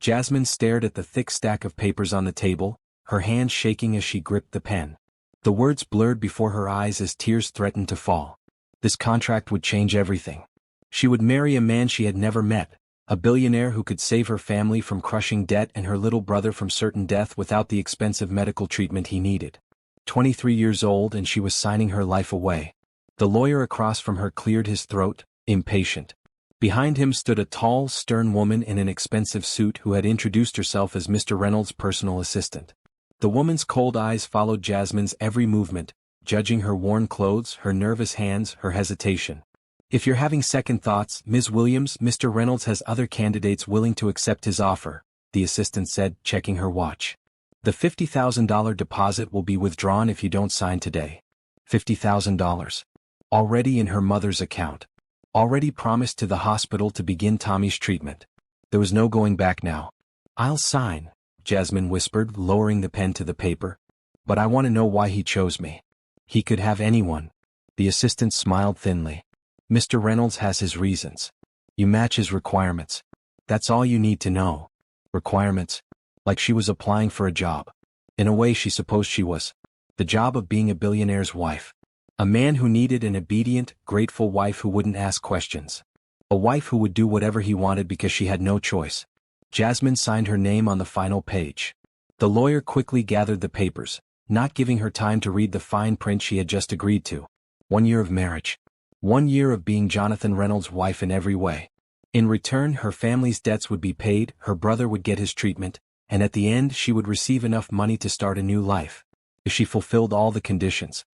Jasmine stared at the thick stack of papers on the table, her hand shaking as she gripped the pen. The words blurred before her eyes as tears threatened to fall. This contract would change everything. She would marry a man she had never met, a billionaire who could save her family from crushing debt and her little brother from certain death without the expensive medical treatment he needed. 23 years old, and she was signing her life away. The lawyer across from her cleared his throat, impatient. Behind him stood a tall, stern woman in an expensive suit who had introduced herself as Mr. Reynolds' personal assistant. The woman's cold eyes followed Jasmine's every movement, judging her worn clothes, her nervous hands, her hesitation. "If you're having second thoughts, Ms. Williams, Mr. Reynolds has other candidates willing to accept his offer," the assistant said, checking her watch. "The $50,000 deposit will be withdrawn if you don't sign today." $50,000. Already in her mother's account. Already promised to the hospital to begin Tommy's treatment. There was no going back now. "I'll sign," Jasmine whispered, lowering the pen to the paper. "But I want to know why he chose me." "He could have anyone." The assistant smiled thinly. "Mr. Reynolds has his reasons. You match his requirements. That's all you need to know." Requirements? Like she was applying for a job. In a way she supposed she was. The job of being a billionaire's wife. A man who needed an obedient, grateful wife who wouldn't ask questions. A wife who would do whatever he wanted because she had no choice. Jasmine signed her name on the final page. The lawyer quickly gathered the papers, not giving her time to read the fine print she had just agreed to. 1 year of marriage. 1 year of being Jonathan Reynolds' wife in every way. In return, her family's debts would be paid, her brother would get his treatment, and at the end she would receive enough money to start a new life. If she fulfilled all the conditions.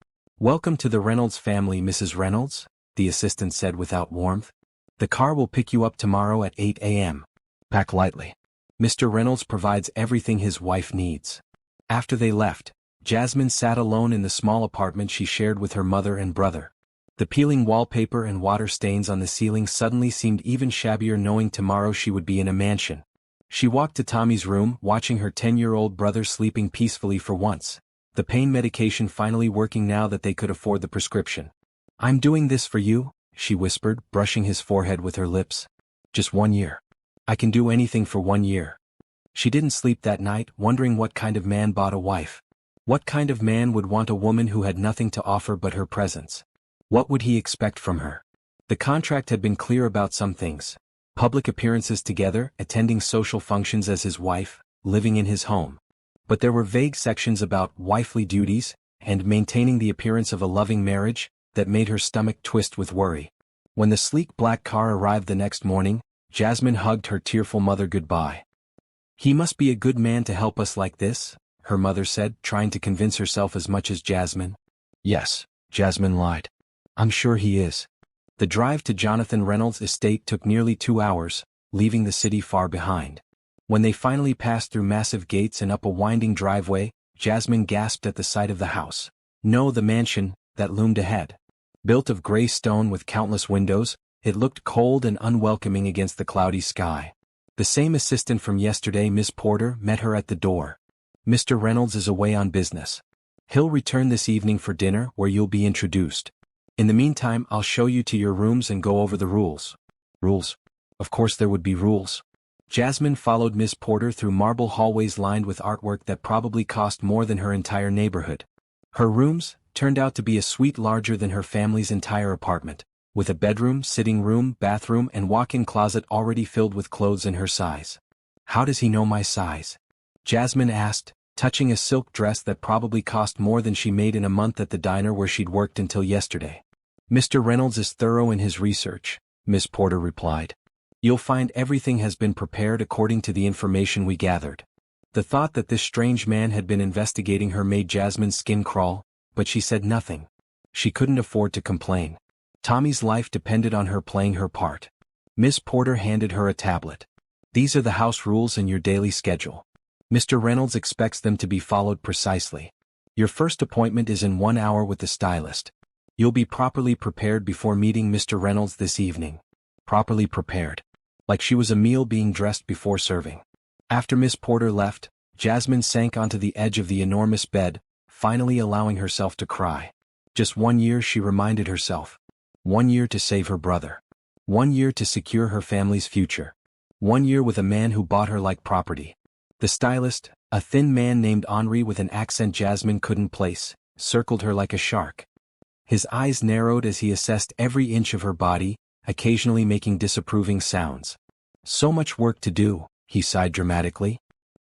"Welcome to the Reynolds family, Mrs. Reynolds," the assistant said without warmth. "The car will pick you up tomorrow at 8 a.m. Pack lightly. Mr. Reynolds provides everything his wife needs." After they left, Jasmine sat alone in the small apartment she shared with her mother and brother. The peeling wallpaper and water stains on the ceiling suddenly seemed even shabbier, knowing tomorrow she would be in a mansion. She walked to Tommy's room, watching her 10-year-old brother sleeping peacefully for once. The pain medication finally working now that they could afford the prescription. "I'm doing this for you," she whispered, brushing his forehead with her lips. "Just 1 year. I can do anything for 1 year." She didn't sleep that night, wondering what kind of man bought a wife. What kind of man would want a woman who had nothing to offer but her presence? What would he expect from her? The contract had been clear about some things. Public appearances together, attending social functions as his wife, living in his home. But there were vague sections about wifely duties, and maintaining the appearance of a loving marriage, that made her stomach twist with worry. When the sleek black car arrived the next morning, Jasmine hugged her tearful mother goodbye. "He must be a good man to help us like this," her mother said, trying to convince herself as much as Jasmine. "Yes," Jasmine lied. "I'm sure he is." The drive to Jonathan Reynolds' estate took nearly 2 hours, leaving the city far behind. When they finally passed through massive gates and up a winding driveway, Jasmine gasped at the sight of the house. No, the mansion that loomed ahead. Built of gray stone with countless windows, it looked cold and unwelcoming against the cloudy sky. The same assistant from yesterday, Miss Porter, met her at the door. "Mr. Reynolds is away on business. He'll return this evening for dinner, where you'll be introduced. In the meantime, I'll show you to your rooms and go over the rules." Rules? Of course there would be rules. Jasmine followed Miss Porter through marble hallways lined with artwork that probably cost more than her entire neighborhood. Her rooms turned out to be a suite larger than her family's entire apartment, with a bedroom, sitting room, bathroom, and walk-in closet already filled with clothes in her size. "How does he know my size?" Jasmine asked, touching a silk dress that probably cost more than she made in a month at the diner where she'd worked until yesterday. "Mr. Reynolds is thorough in his research," Miss Porter replied. "You'll find everything has been prepared according to the information we gathered." The thought that this strange man had been investigating her made Jasmine's skin crawl, but she said nothing. She couldn't afford to complain. Tommy's life depended on her playing her part. Miss Porter handed her a tablet. "These are the house rules and your daily schedule. Mr. Reynolds expects them to be followed precisely. Your first appointment is in 1 hour with the stylist. You'll be properly prepared before meeting Mr. Reynolds this evening." Properly prepared. Like she was a meal being dressed before serving. After Miss Porter left, Jasmine sank onto the edge of the enormous bed, finally allowing herself to cry. Just 1 year, she reminded herself. 1 year to save her brother. 1 year to secure her family's future. 1 year with a man who bought her like property. The stylist, a thin man named Henri with an accent Jasmine couldn't place, circled her like a shark. His eyes narrowed as he assessed every inch of her body, occasionally making disapproving sounds. So much work to do, he sighed dramatically.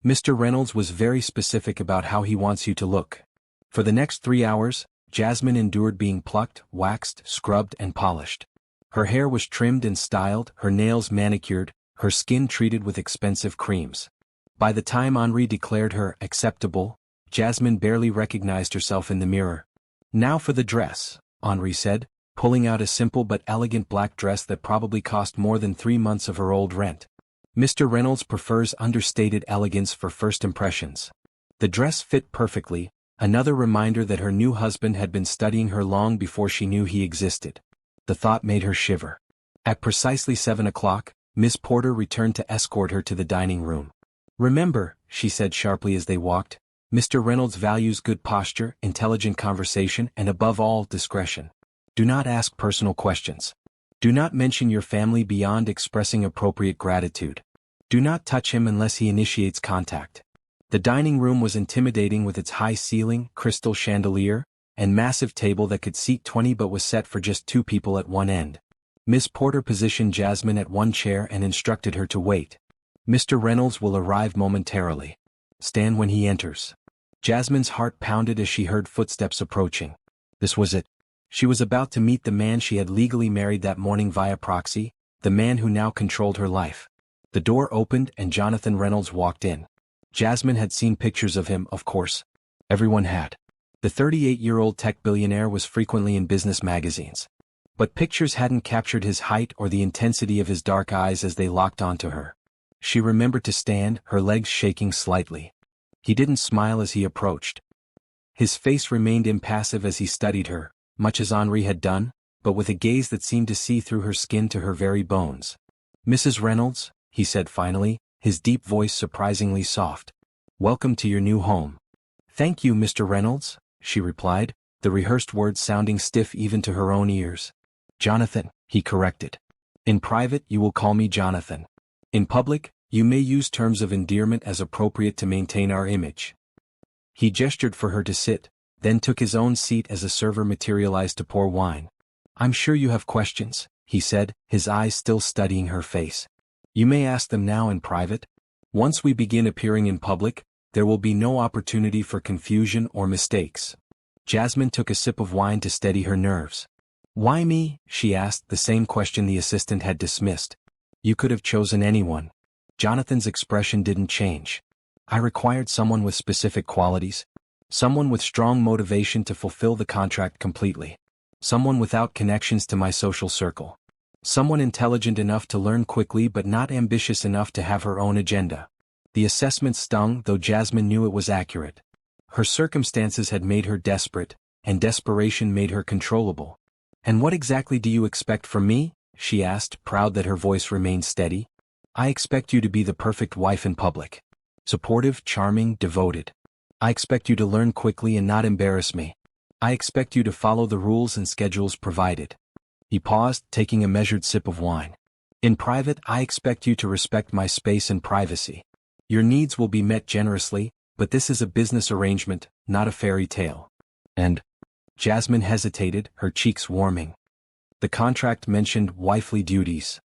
Mr. Reynolds was very specific about how he wants you to look. For the next 3 hours, Jasmine endured being plucked, waxed, scrubbed, and polished. Her hair was trimmed and styled, her nails manicured, her skin treated with expensive creams. By the time Henri declared her acceptable, Jasmine barely recognized herself in the mirror. Now for the dress, Henri said, pulling out a simple but elegant black dress that probably cost more than 3 months of her old rent. Mr. Reynolds prefers understated elegance for first impressions. The dress fit perfectly, another reminder that her new husband had been studying her long before she knew he existed. The thought made her shiver. At precisely 7 o'clock, Miss Porter returned to escort her to the dining room. "Remember," she said sharply as they walked, "Mr. Reynolds values good posture, intelligent conversation, and above all, discretion. Do not ask personal questions. Do not mention your family beyond expressing appropriate gratitude. Do not touch him unless he initiates contact." The dining room was intimidating with its high ceiling, crystal chandelier, and massive table that could seat 20 but was set for just 2 people at one end. Miss Porter positioned Jasmine at one chair and instructed her to wait. "Mr. Reynolds will arrive momentarily. Stand when he enters." Jasmine's heart pounded as she heard footsteps approaching. This was it. She was about to meet the man she had legally married that morning via proxy, the man who now controlled her life. The door opened and Jonathan Reynolds walked in. Jasmine had seen pictures of him, of course. Everyone had. The 38-year-old tech billionaire was frequently in business magazines. But pictures hadn't captured his height or the intensity of his dark eyes as they locked onto her. She remembered to stand, her legs shaking slightly. He didn't smile as he approached. His face remained impassive as he studied her, much as Henri had done, but with a gaze that seemed to see through her skin to her very bones. "Mrs. Reynolds," he said finally, his deep voice surprisingly soft. "Welcome to your new home." "Thank you, Mr. Reynolds," she replied, the rehearsed words sounding stiff even to her own ears. "Jonathan," he corrected. "In private you will call me Jonathan. In public, you may use terms of endearment as appropriate to maintain our image." He gestured for her to sit, then took his own seat as a server materialized to pour wine. "I'm sure you have questions," he said, his eyes still studying her face. "You may ask them now in private. Once we begin appearing in public, there will be no opportunity for confusion or mistakes." Jasmine took a sip of wine to steady her nerves. "Why me?" she asked, the same question the assistant had dismissed. "You could have chosen anyone." Jonathan's expression didn't change. "I required someone with specific qualities. Someone with strong motivation to fulfill the contract completely. Someone without connections to my social circle. Someone intelligent enough to learn quickly but not ambitious enough to have her own agenda." The assessment stung, though Jasmine knew it was accurate. Her circumstances had made her desperate, and desperation made her controllable. "And what exactly do you expect from me?" she asked, proud that her voice remained steady. "I expect you to be the perfect wife in public. Supportive, charming, devoted. I expect you to learn quickly and not embarrass me. I expect you to follow the rules and schedules provided." He paused, taking a measured sip of wine. "In private, I expect you to respect my space and privacy. Your needs will be met generously, but this is a business arrangement, not a fairy tale." "And?" Jasmine hesitated, her cheeks warming. "The contract mentioned wifely duties."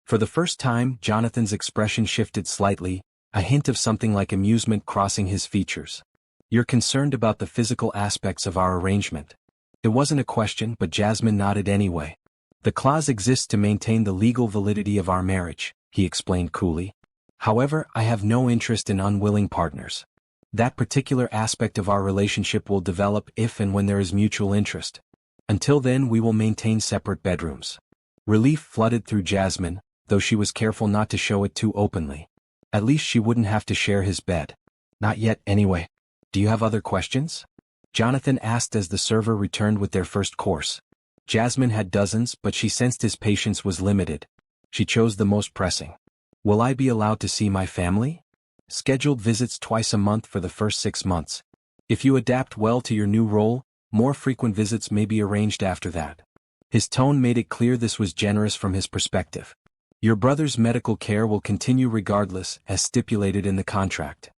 For the first time, Jonathan's expression shifted slightly, a hint of something like amusement crossing his features. "You're concerned about the physical aspects of our arrangement." It wasn't a question, but Jasmine nodded anyway. "The clause exists to maintain the legal validity of our marriage," he explained coolly. "However, I have no interest in unwilling partners. That particular aspect of our relationship will develop if and when there is mutual interest. Until then we will maintain separate bedrooms." Relief flooded through Jasmine, though she was careful not to show it too openly. At least she wouldn't have to share his bed. "Not yet, anyway. Do you have other questions?" Jonathan asked as the server returned with their first course. Jasmine had dozens, but she sensed his patience was limited. She chose the most pressing. "Will I be allowed to see my family?" "Scheduled visits twice a month for the first 6 months. If you adapt well to your new role, more frequent visits may be arranged after that." His tone made it clear this was generous from his perspective. Your brother's medical care will continue regardless, as stipulated in the contract.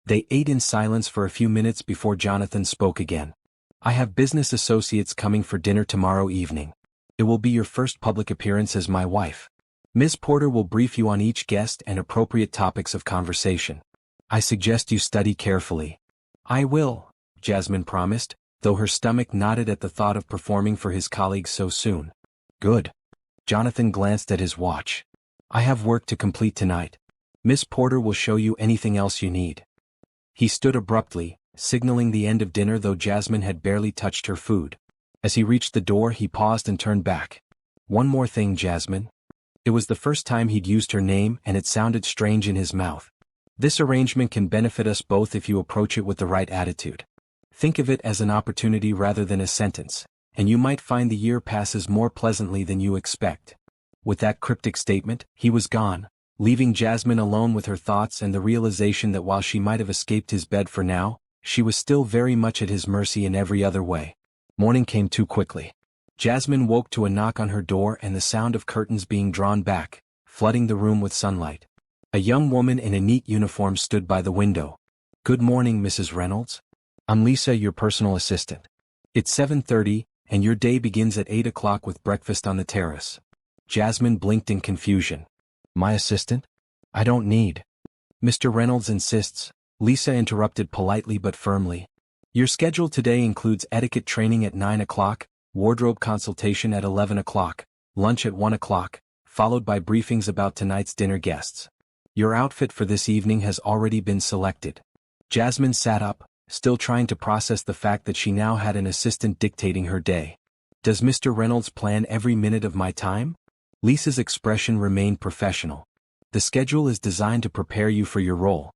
They ate in silence for a few minutes before Jonathan spoke again. I have business associates coming for dinner tomorrow evening. It will be your first public appearance as my wife. Ms. Porter will brief you on each guest and appropriate topics of conversation. I suggest you study carefully. I will, Jasmine promised, though her stomach knotted at the thought of performing for his colleagues so soon. Good. Jonathan glanced at his watch. I have work to complete tonight. Miss Porter will show you anything else you need. He stood abruptly, signaling the end of dinner though Jasmine had barely touched her food. As he reached the door he paused and turned back. One more thing, Jasmine. It was the first time he'd used her name and it sounded strange in his mouth. This arrangement can benefit us both if you approach it with the right attitude. Think of it as an opportunity rather than a sentence, and you might find the year passes more pleasantly than you expect. With that cryptic statement, he was gone, leaving Jasmine alone with her thoughts and the realization that while she might have escaped his bed for now, she was still very much at his mercy in every other way. Morning came too quickly. Jasmine woke to a knock on her door and the sound of curtains being drawn back, flooding the room with sunlight. A young woman in a neat uniform stood by the window. Good morning, Mrs. Reynolds. I'm Lisa, your personal assistant. It's 7:30, and your day begins at 8 o'clock with breakfast on the terrace. Jasmine blinked in confusion. My assistant? I don't need. Mr. Reynolds insists, Lisa interrupted politely but firmly. Your schedule today includes etiquette training at 9 o'clock, wardrobe consultation at 11 o'clock, lunch at 1 o'clock, followed by briefings about tonight's dinner guests. Your outfit for this evening has already been selected. Jasmine sat up, still trying to process the fact that she now had an assistant dictating her day. Does Mr. Reynolds plan every minute of my time? Lisa's expression remained professional. The schedule is designed to prepare you for your role.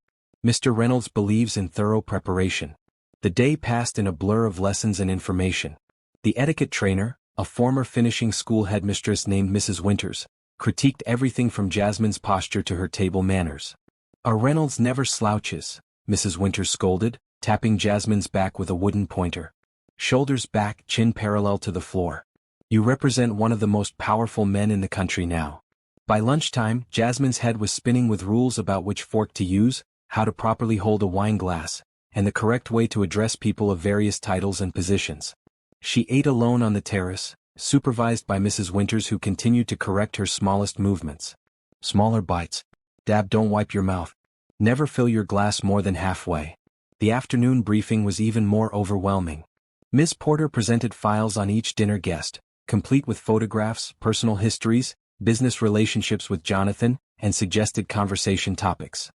Mr. Reynolds believes in thorough preparation. The day passed in a blur of lessons and information. The etiquette trainer, a former finishing school headmistress named Mrs. Winters, critiqued everything from Jasmine's posture to her table manners. A Reynolds never slouches, Mrs. Winters scolded, tapping Jasmine's back with a wooden pointer. Shoulders back, chin parallel to the floor. You represent one of the most powerful men in the country now. By lunchtime, Jasmine's head was spinning with rules about which fork to use, how to properly hold a wine glass, and the correct way to address people of various titles and positions. She ate alone on the terrace, supervised by Mrs. Winters who continued to correct her smallest movements. Smaller bites. Dab, don't wipe your mouth. Never fill your glass more than halfway. The afternoon briefing was even more overwhelming. Ms. Porter presented files on each dinner guest, complete with photographs, personal histories, business relationships with Jonathan, and suggested conversation topics.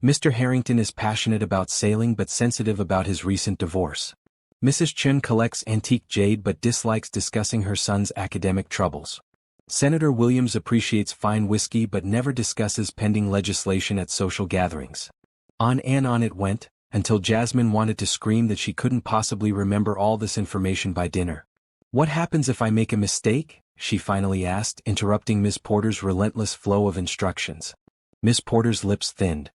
Mr. Harrington is passionate about sailing but sensitive about his recent divorce. Mrs. Chun collects antique jade but dislikes discussing her son's academic troubles. Senator Williams appreciates fine whiskey but never discusses pending legislation at social gatherings. On and on it went, until Jasmine wanted to scream that she couldn't possibly remember all this information by dinner. What happens if I make a mistake? She finally asked, interrupting Miss Porter's relentless flow of instructions. Miss Porter's lips thinned.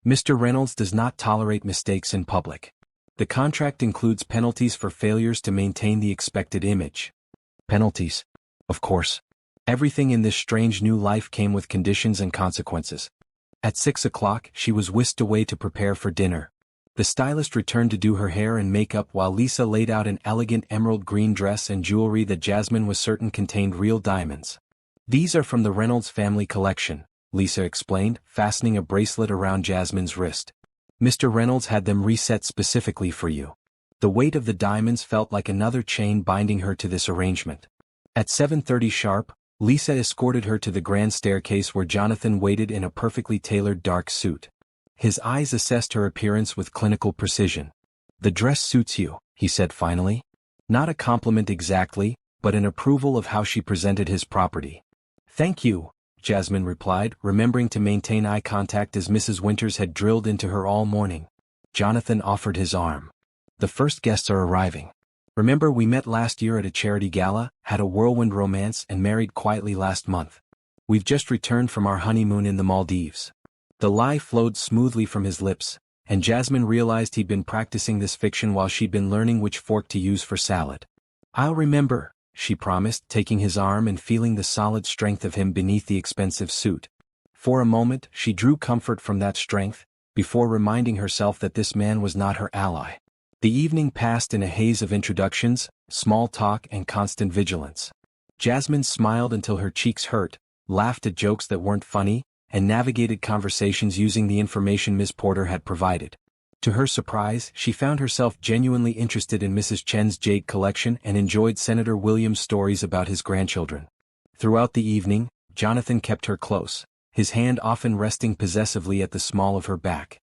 Mr. Reynolds does not tolerate mistakes in public. The contract includes penalties for failures to maintain the expected image. Penalties? Of course. Everything in this strange new life came with conditions and consequences. At 6 o'clock, she was whisked away to prepare for dinner. The stylist returned to do her hair and makeup while Lisa laid out an elegant emerald green dress and jewelry that Jasmine was certain contained real diamonds. These are from the Reynolds family collection, Lisa explained, fastening a bracelet around Jasmine's wrist. Mr. Reynolds had them reset specifically for you. The weight of the diamonds felt like another chain binding her to this arrangement. At 7:30 sharp, Lisa escorted her to the grand staircase where Jonathan waited in a perfectly tailored dark suit. His eyes assessed her appearance with clinical precision. The dress suits you, he said finally. Not a compliment exactly, but an approval of how she presented his property. Thank you, Jasmine replied, remembering to maintain eye contact as Mrs. Winters had drilled into her all morning. Jonathan offered his arm. The first guests are arriving. Remember we met last year at a charity gala, had a whirlwind romance and married quietly last month. We've just returned from our honeymoon in the Maldives. The lie flowed smoothly from his lips, and Jasmine realized he'd been practicing this fiction while she'd been learning which fork to use for salad. I'll remember, she promised, taking his arm and feeling the solid strength of him beneath the expensive suit. For a moment, she drew comfort from that strength, before reminding herself that this man was not her ally. The evening passed in a haze of introductions, small talk and constant vigilance. Jasmine smiled until her cheeks hurt, laughed at jokes that weren't funny, and navigated conversations using the information Miss Porter had provided. To her surprise, she found herself genuinely interested in Mrs. Chen's jade collection and enjoyed Senator Williams' stories about his grandchildren. Throughout the evening, Jonathan kept her close, his hand often resting possessively at the small of her back.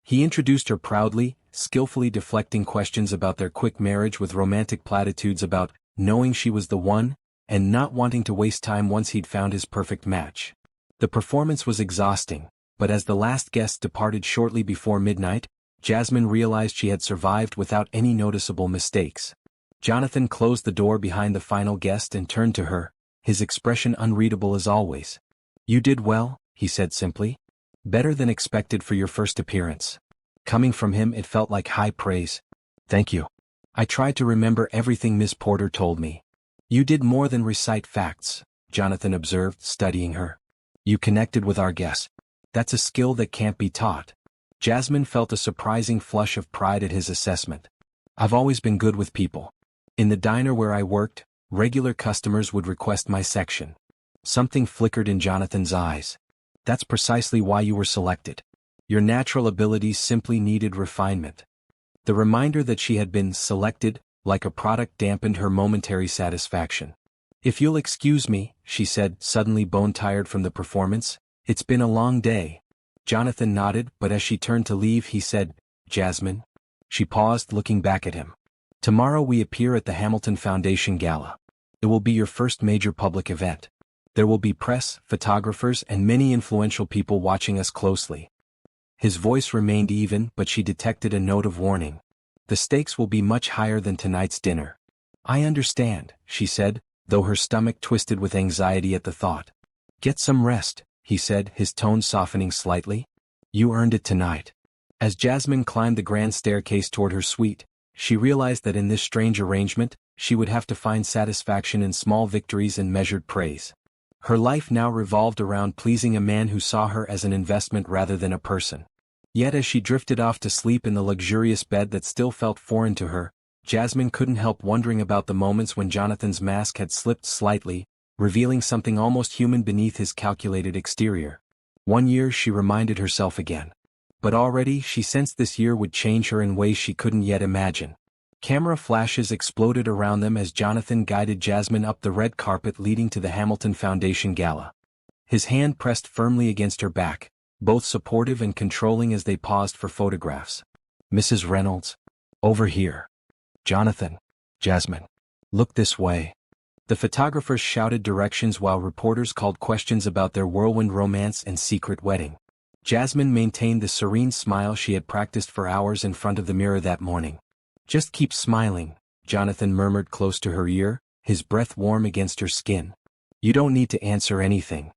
He introduced her proudly, skillfully deflecting questions about their quick marriage with romantic platitudes about knowing she was the one, and not wanting to waste time once he'd found his perfect match. The performance was exhausting, but as the last guest departed shortly before midnight, Jasmine realized she had survived without any noticeable mistakes. Jonathan closed the door behind the final guest and turned to her, his expression unreadable as always. "You did well," he said simply. "Better than expected for your first appearance." Coming from him, it felt like high praise. "Thank you. I tried to remember everything Miss Porter told me." "You did more than recite facts," Jonathan observed, studying her. "You connected with our guests. That's a skill that can't be taught." Jasmine felt a surprising flush of pride at his assessment. "I've always been good with people. In the diner where I worked, regular customers would request my section." Something flickered in Jonathan's eyes. "That's precisely why you were selected. Your natural abilities simply needed refinement." The reminder that she had been selected, like a product, dampened her momentary satisfaction. "If you'll excuse me," she said, suddenly bone-tired from the performance, "it's been a long day." Jonathan nodded, but as she turned to leave he said, "Jasmine?" She paused, looking back at him. "Tomorrow we appear at the Hamilton Foundation Gala. It will be your first major public event. There will be press, photographers, and many influential people watching us closely." His voice remained even, but she detected a note of warning. "The stakes will be much higher than tonight's dinner." "I understand," she said, though her stomach twisted with anxiety at the thought. "Get some rest," he said, his tone softening slightly. "You earned it tonight." As Jasmine climbed the grand staircase toward her suite, she realized that in this strange arrangement, she would have to find satisfaction in small victories and measured praise. Her life now revolved around pleasing a man who saw her as an investment rather than a person. Yet as she drifted off to sleep in the luxurious bed that still felt foreign to her, Jasmine couldn't help wondering about the moments when Jonathan's mask had slipped slightly, revealing something almost human beneath his calculated exterior. One year, she reminded herself again. But already she sensed this year would change her in ways she couldn't yet imagine. Camera flashes exploded around them as Jonathan guided Jasmine up the red carpet leading to the Hamilton Foundation Gala. His hand pressed firmly against her back, both supportive and controlling as they paused for photographs. "Mrs. Reynolds? Over here. Jonathan. Jasmine. Look this way." The photographers shouted directions while reporters called questions about their whirlwind romance and secret wedding. Jasmine maintained the serene smile she had practiced for hours in front of the mirror that morning. "Just keep smiling," Jonathan murmured close to her ear, his breath warm against her skin. "You don't need to answer anything."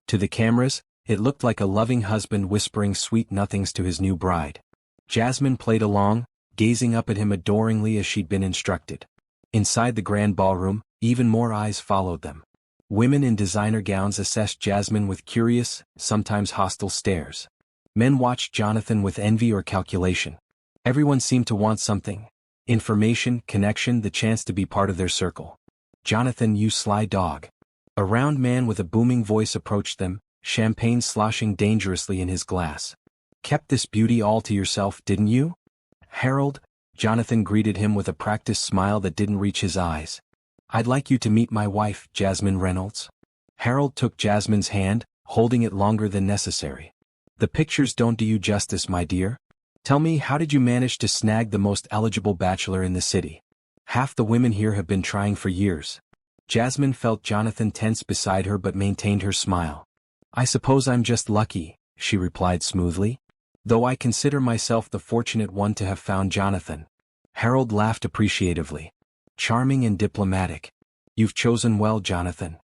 To the cameras, it looked like a loving husband whispering sweet nothings to his new bride. Jasmine played along, gazing up at him adoringly as she'd been instructed. Inside the grand ballroom, even more eyes followed them. Women in designer gowns assessed Jasmine with curious, sometimes hostile stares. Men watched Jonathan with envy or calculation. Everyone seemed to want something. Information, connection, the chance to be part of their circle. "Jonathan, you sly dog." A round man with a booming voice approached them, champagne sloshing dangerously in his glass. "Kept this beauty all to yourself, didn't you?" "Harold," Jonathan greeted him with a practiced smile that didn't reach his eyes. "I'd like you to meet my wife, Jasmine Reynolds." Harold took Jasmine's hand, holding it longer than necessary. "The pictures don't do you justice, my dear. Tell me, how did you manage to snag the most eligible bachelor in the city? Half the women here have been trying for years." Jasmine felt Jonathan tense beside her but maintained her smile. "I suppose I'm just lucky," she replied smoothly. "Though I consider myself the fortunate one to have found Jonathan." Harold laughed appreciatively. "Charming and diplomatic. You've chosen well, Jonathan."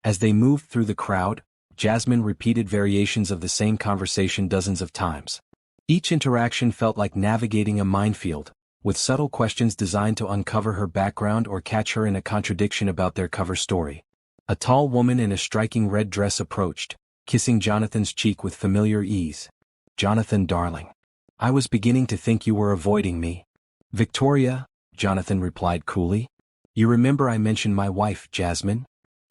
As they moved through the crowd, Jasmine repeated variations of the same conversation dozens of times. Each interaction felt like navigating a minefield, with subtle questions designed to uncover her background or catch her in a contradiction about their cover story. A tall woman in a striking red dress approached, kissing Jonathan's cheek with familiar ease. "Jonathan, darling. I was beginning to think you were avoiding me." "Victoria," Jonathan replied coolly. "You remember I mentioned my wife, Jasmine?"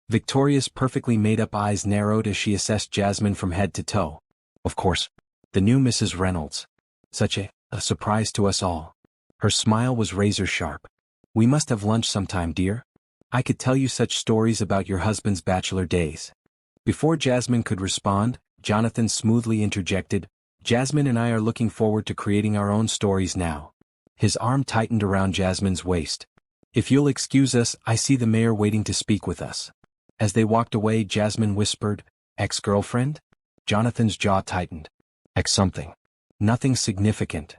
Victoria's perfectly made-up eyes narrowed as she assessed Jasmine from head to toe. "Of course. The new Mrs. Reynolds. Such a surprise to us all." Her smile was razor-sharp. "We must have lunch sometime, dear. I could tell you such stories about your husband's bachelor days." Before Jasmine could respond, Jonathan smoothly interjected, "Jasmine and I are looking forward to creating our own stories now." His arm tightened around Jasmine's waist. "If you'll excuse us, I see the mayor waiting to speak with us." As they walked away, Jasmine whispered, "Ex-girlfriend?" Jonathan's jaw tightened. "Ex-something. Nothing significant."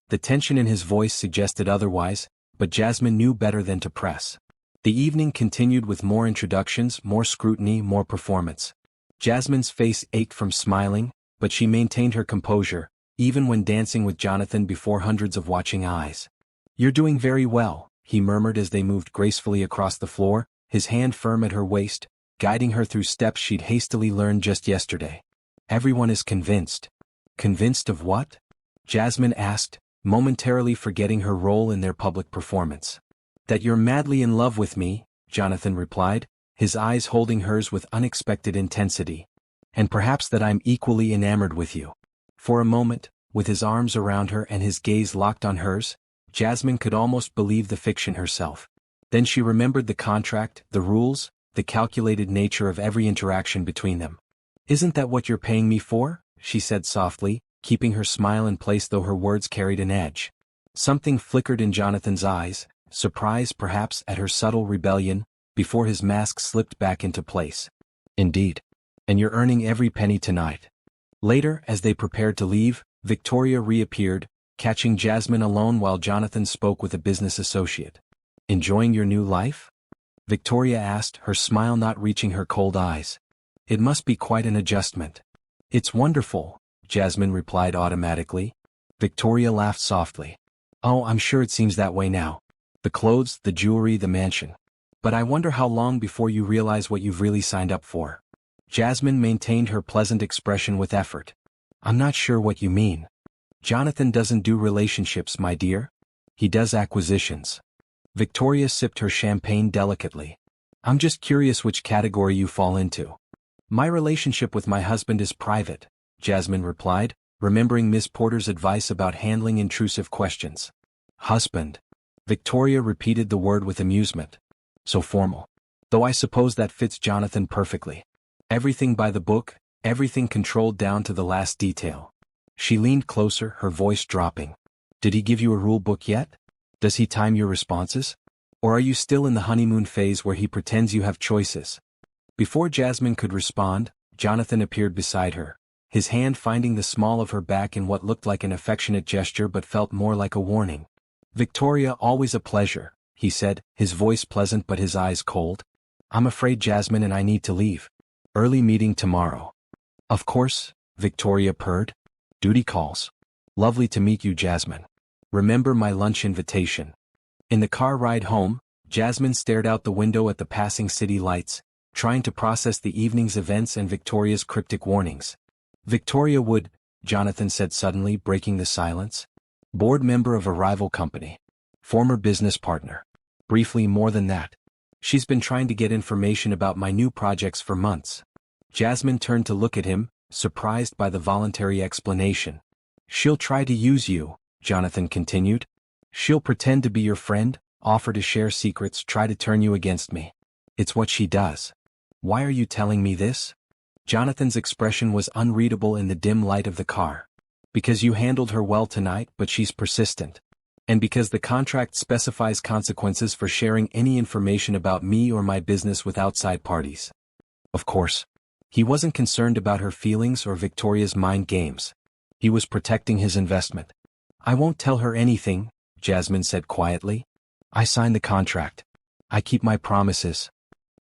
The tension in his voice suggested otherwise, but Jasmine knew better than to press. The evening continued with more introductions, more scrutiny, more performance. Jasmine's face ached from smiling, but she maintained her composure, even when dancing with Jonathan before hundreds of watching eyes. "You're doing very well," he murmured as they moved gracefully across the floor, his hand firm at her waist, guiding her through steps she'd hastily learned just yesterday. "Everyone is convinced." "Convinced of what?" Jasmine asked, momentarily forgetting her role in their public performance. "That you're madly in love with me," Jonathan replied, his eyes holding hers with unexpected intensity. "And perhaps that I'm equally enamored with you." For a moment, with his arms around her and his gaze locked on hers, Jasmine could almost believe the fiction herself. Then she remembered the contract, the rules, the calculated nature of every interaction between them. "Isn't that what you're paying me for?" she said softly, keeping her smile in place though her words carried an edge. Something flickered in Jonathan's eyes, surprise perhaps at her subtle rebellion, before his mask slipped back into place. "Indeed. And you're earning every penny tonight." Later, as they prepared to leave, Victoria reappeared, catching Jasmine alone while Jonathan spoke with a business associate. "Enjoying your new life?" Victoria asked, her smile not reaching her cold eyes. "It must be quite an adjustment." "It's wonderful," Jasmine replied automatically. Victoria laughed softly. "Oh, I'm sure it seems that way now. The clothes, the jewelry, the mansion. But I wonder how long before you realize what you've really signed up for." Jasmine maintained her pleasant expression with effort. "I'm not sure what you mean." "Jonathan doesn't do relationships, my dear. He does acquisitions." Victoria sipped her champagne delicately. "I'm just curious which category you fall into." "My relationship with my husband is private," Jasmine replied, remembering Miss Porter's advice about handling intrusive questions. "Husband." Victoria repeated the word with amusement. "So formal. Though I suppose that fits Jonathan perfectly. Everything by the book, everything controlled down to the last detail." She leaned closer, her voice dropping. "Did he give you a rule book yet? Does he time your responses? Or are you still in the honeymoon phase where he pretends you have choices?" Before Jasmine could respond, Jonathan appeared beside her, his hand finding the small of her back in what looked like an affectionate gesture but felt more like a warning. "Victoria, always a pleasure," he said, his voice pleasant but his eyes cold. "I'm afraid Jasmine and I need to leave. Early meeting tomorrow." "Of course," Victoria purred. "Duty calls." "Lovely to meet you, Jasmine. Remember my lunch invitation." In the car ride home, Jasmine stared out the window at the passing city lights, trying to process the evening's events and Victoria's cryptic warnings. "Victoria Wood," Jonathan said suddenly, breaking the silence. "Board member of a rival company. Former business partner. Briefly more than that. She's been trying to get information about my new projects for months." Jasmine turned to look at him, surprised by the voluntary explanation. "She'll try to use you," Jonathan continued. "She'll pretend to be your friend, offer to share secrets, try to turn you against me. It's what she does." "Why are you telling me this?" Jonathan's expression was unreadable in the dim light of the car. "Because you handled her well tonight, but she's persistent. And because the contract specifies consequences for sharing any information about me or my business with outside parties." Of course. He wasn't concerned about her feelings or Victoria's mind games. He was protecting his investment. "I won't tell her anything," Jasmine said quietly. "I signed the contract. I keep my promises."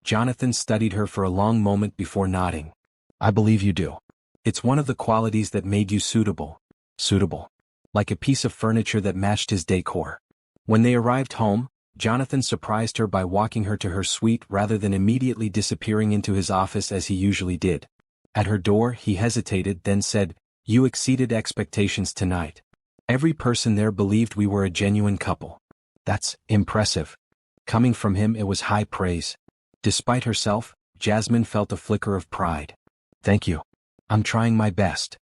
Jonathan studied her for a long moment before nodding. "I believe you do. It's one of the qualities that made you suitable. Suitable. Like a piece of furniture that matched his decor." When they arrived home, Jonathan surprised her by walking her to her suite rather than immediately disappearing into his office as he usually did. At her door, he hesitated, then said, "You exceeded expectations tonight. Every person there believed we were a genuine couple." "That's impressive." Coming from him, it was high praise. Despite herself, Jasmine felt a flicker of pride. "Thank you. I'm trying my best."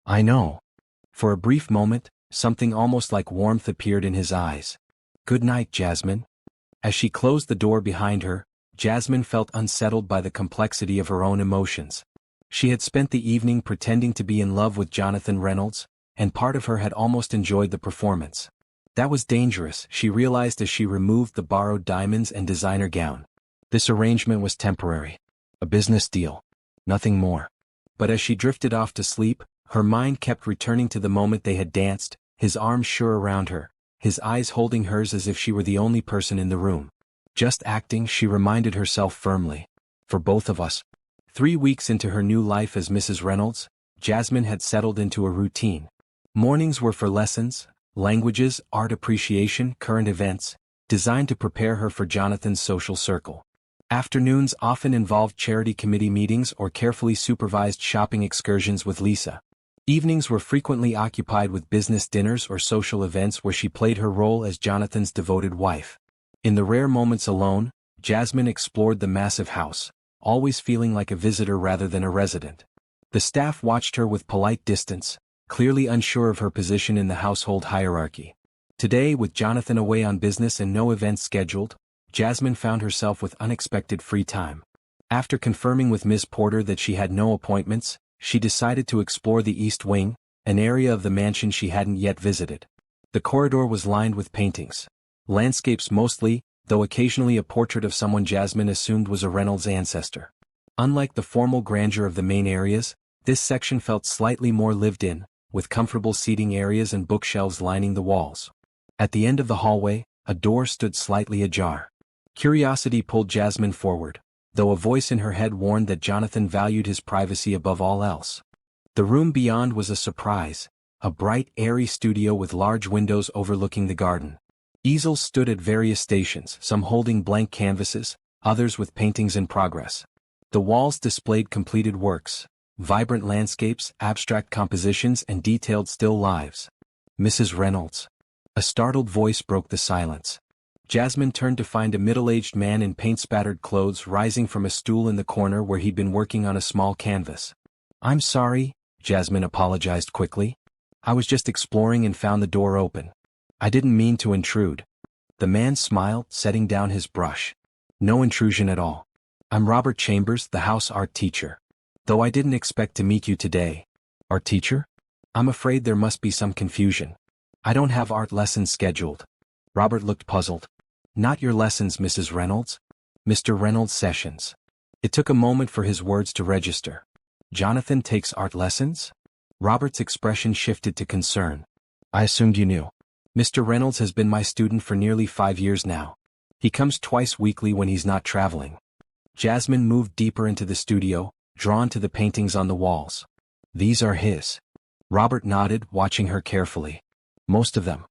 "I know." For a brief moment, something almost like warmth appeared in his eyes. "Good night, Jasmine." As she closed the door behind her, Jasmine felt unsettled by the complexity of her own emotions. She had spent the evening pretending to be in love with Jonathan Reynolds, and part of her had almost enjoyed the performance. That was dangerous, she realized as she removed the borrowed diamonds and designer gown. This arrangement was temporary. A business deal. Nothing more. But as she drifted off to sleep, her mind kept returning to the moment they had danced, his arms sure around her, his eyes holding hers as if she were the only person in the room. Just acting, she reminded herself firmly. For both of us. 3 weeks into her new life as Mrs. Reynolds, Jasmine had settled into a routine. Mornings were for lessons, languages, art appreciation, current events, designed to prepare her for Jonathan's social circle. Afternoons often involved charity committee meetings or carefully supervised shopping excursions with Lisa. Evenings were frequently occupied with business dinners or social events where she played her role as Jonathan's devoted wife. In the rare moments alone, Jasmine explored the massive house, always feeling like a visitor rather than a resident. The staff watched her with polite distance, clearly unsure of her position in the household hierarchy. Today, with Jonathan away on business and no events scheduled, Jasmine found herself with unexpected free time. After confirming with Ms. Porter that she had no appointments, she decided to explore the East Wing, an area of the mansion she hadn't yet visited. The corridor was lined with paintings. Landscapes mostly, though occasionally a portrait of someone Jasmine assumed was a Reynolds ancestor. Unlike the formal grandeur of the main areas, this section felt slightly more lived in, with comfortable seating areas and bookshelves lining the walls. At the end of the hallway, a door stood slightly ajar. Curiosity pulled Jasmine forward, though a voice in her head warned that Jonathan valued his privacy above all else. The room beyond was a surprise, a bright, airy studio with large windows overlooking the garden. Easels stood at various stations, some holding blank canvases, others with paintings in progress. The walls displayed completed works, vibrant landscapes, abstract compositions, and detailed still lives. "Mrs. Reynolds." A startled voice broke the silence. Jasmine turned to find a middle-aged man in paint-spattered clothes rising from a stool in the corner where he'd been working on a small canvas. "I'm sorry," Jasmine apologized quickly. "I was just exploring and found the door open. I didn't mean to intrude." The man smiled, setting down his brush. "No intrusion at all. I'm Robert Chambers, the house art teacher. Though I didn't expect to meet you today." "Art teacher?" "I'm afraid there must be some confusion. I don't have art lessons scheduled." Robert looked puzzled. "Not your lessons, Mrs. Reynolds? Mr. Reynolds' sessions." It took a moment for his words to register. "Jonathan takes art lessons?" Robert's expression shifted to concern. "I assumed you knew. Mr. Reynolds has been my student for nearly 5 years now. He comes twice weekly when he's not traveling." Jasmine moved deeper into the studio, drawn to the paintings on the walls. "These are his." Robert nodded, watching her carefully. "Most of them.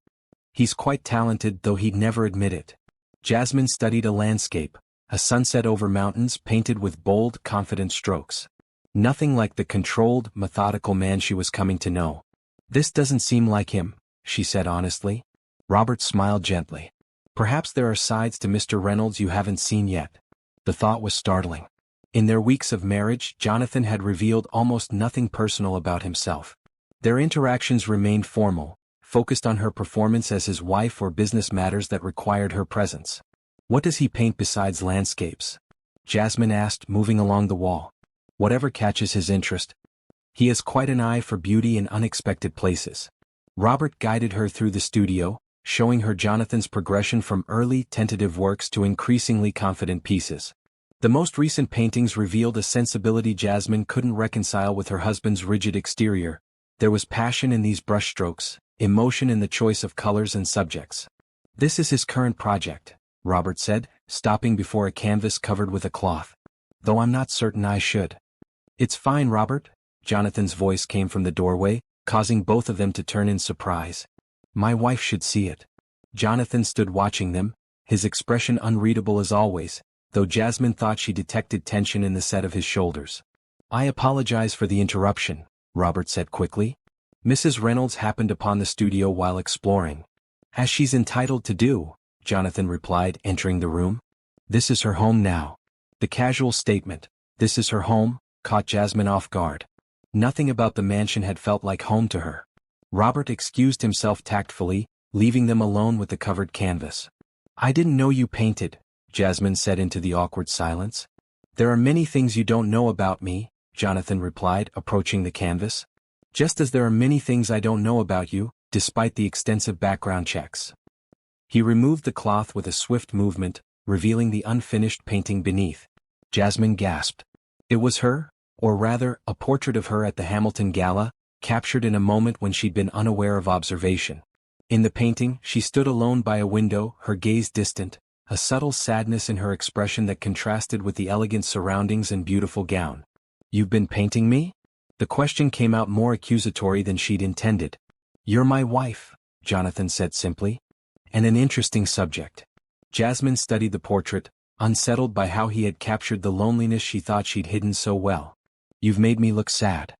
He's quite talented, though he'd never admit it." Jasmine studied a landscape, a sunset over mountains painted with bold, confident strokes. Nothing like the controlled, methodical man she was coming to know. "This doesn't seem like him," she said honestly. Robert smiled gently. "Perhaps there are sides to Mr. Reynolds you haven't seen yet." The thought was startling. In their weeks of marriage, Jonathan had revealed almost nothing personal about himself. Their interactions remained formal, focused on her performance as his wife or business matters that required her presence. "What does he paint besides landscapes?" Jasmine asked, moving along the wall. "Whatever catches his interest. He has quite an eye for beauty in unexpected places." Robert guided her through the studio, showing her Jonathan's progression from early, tentative works to increasingly confident pieces. The most recent paintings revealed a sensibility Jasmine couldn't reconcile with her husband's rigid exterior. There was passion in these brushstrokes, emotion in the choice of colors and subjects. "This is his current project," Robert said, stopping before a canvas covered with a cloth. "Though I'm not certain I should." "It's fine, Robert," Jonathan's voice came from the doorway, causing both of them to turn in surprise. "My wife should see it." Jonathan stood watching them, his expression unreadable as always, though Jasmine thought she detected tension in the set of his shoulders. "I apologize for the interruption," Robert said quickly. "Mrs. Reynolds happened upon the studio while exploring." "As she's entitled to do," Jonathan replied, entering the room. "This is her home now." The casual statement, "this is her home," caught Jasmine off guard. Nothing about the mansion had felt like home to her. Robert excused himself tactfully, leaving them alone with the covered canvas. "I didn't know you painted," Jasmine said into the awkward silence. "There are many things you don't know about me," Jonathan replied, approaching the canvas. "Just as there are many things I don't know about you, despite the extensive background checks." He removed the cloth with a swift movement, revealing the unfinished painting beneath. Jasmine gasped. It was her, or rather, a portrait of her at the Hamilton Gala, captured in a moment when she'd been unaware of observation. In the painting, she stood alone by a window, her gaze distant, a subtle sadness in her expression that contrasted with the elegant surroundings and beautiful gown. "You've been painting me?" The question came out more accusatory than she'd intended. "You're my wife," Jonathan said simply. "And an interesting subject." Jasmine studied the portrait, unsettled by how he had captured the loneliness she thought she'd hidden so well. "You've made me look sad."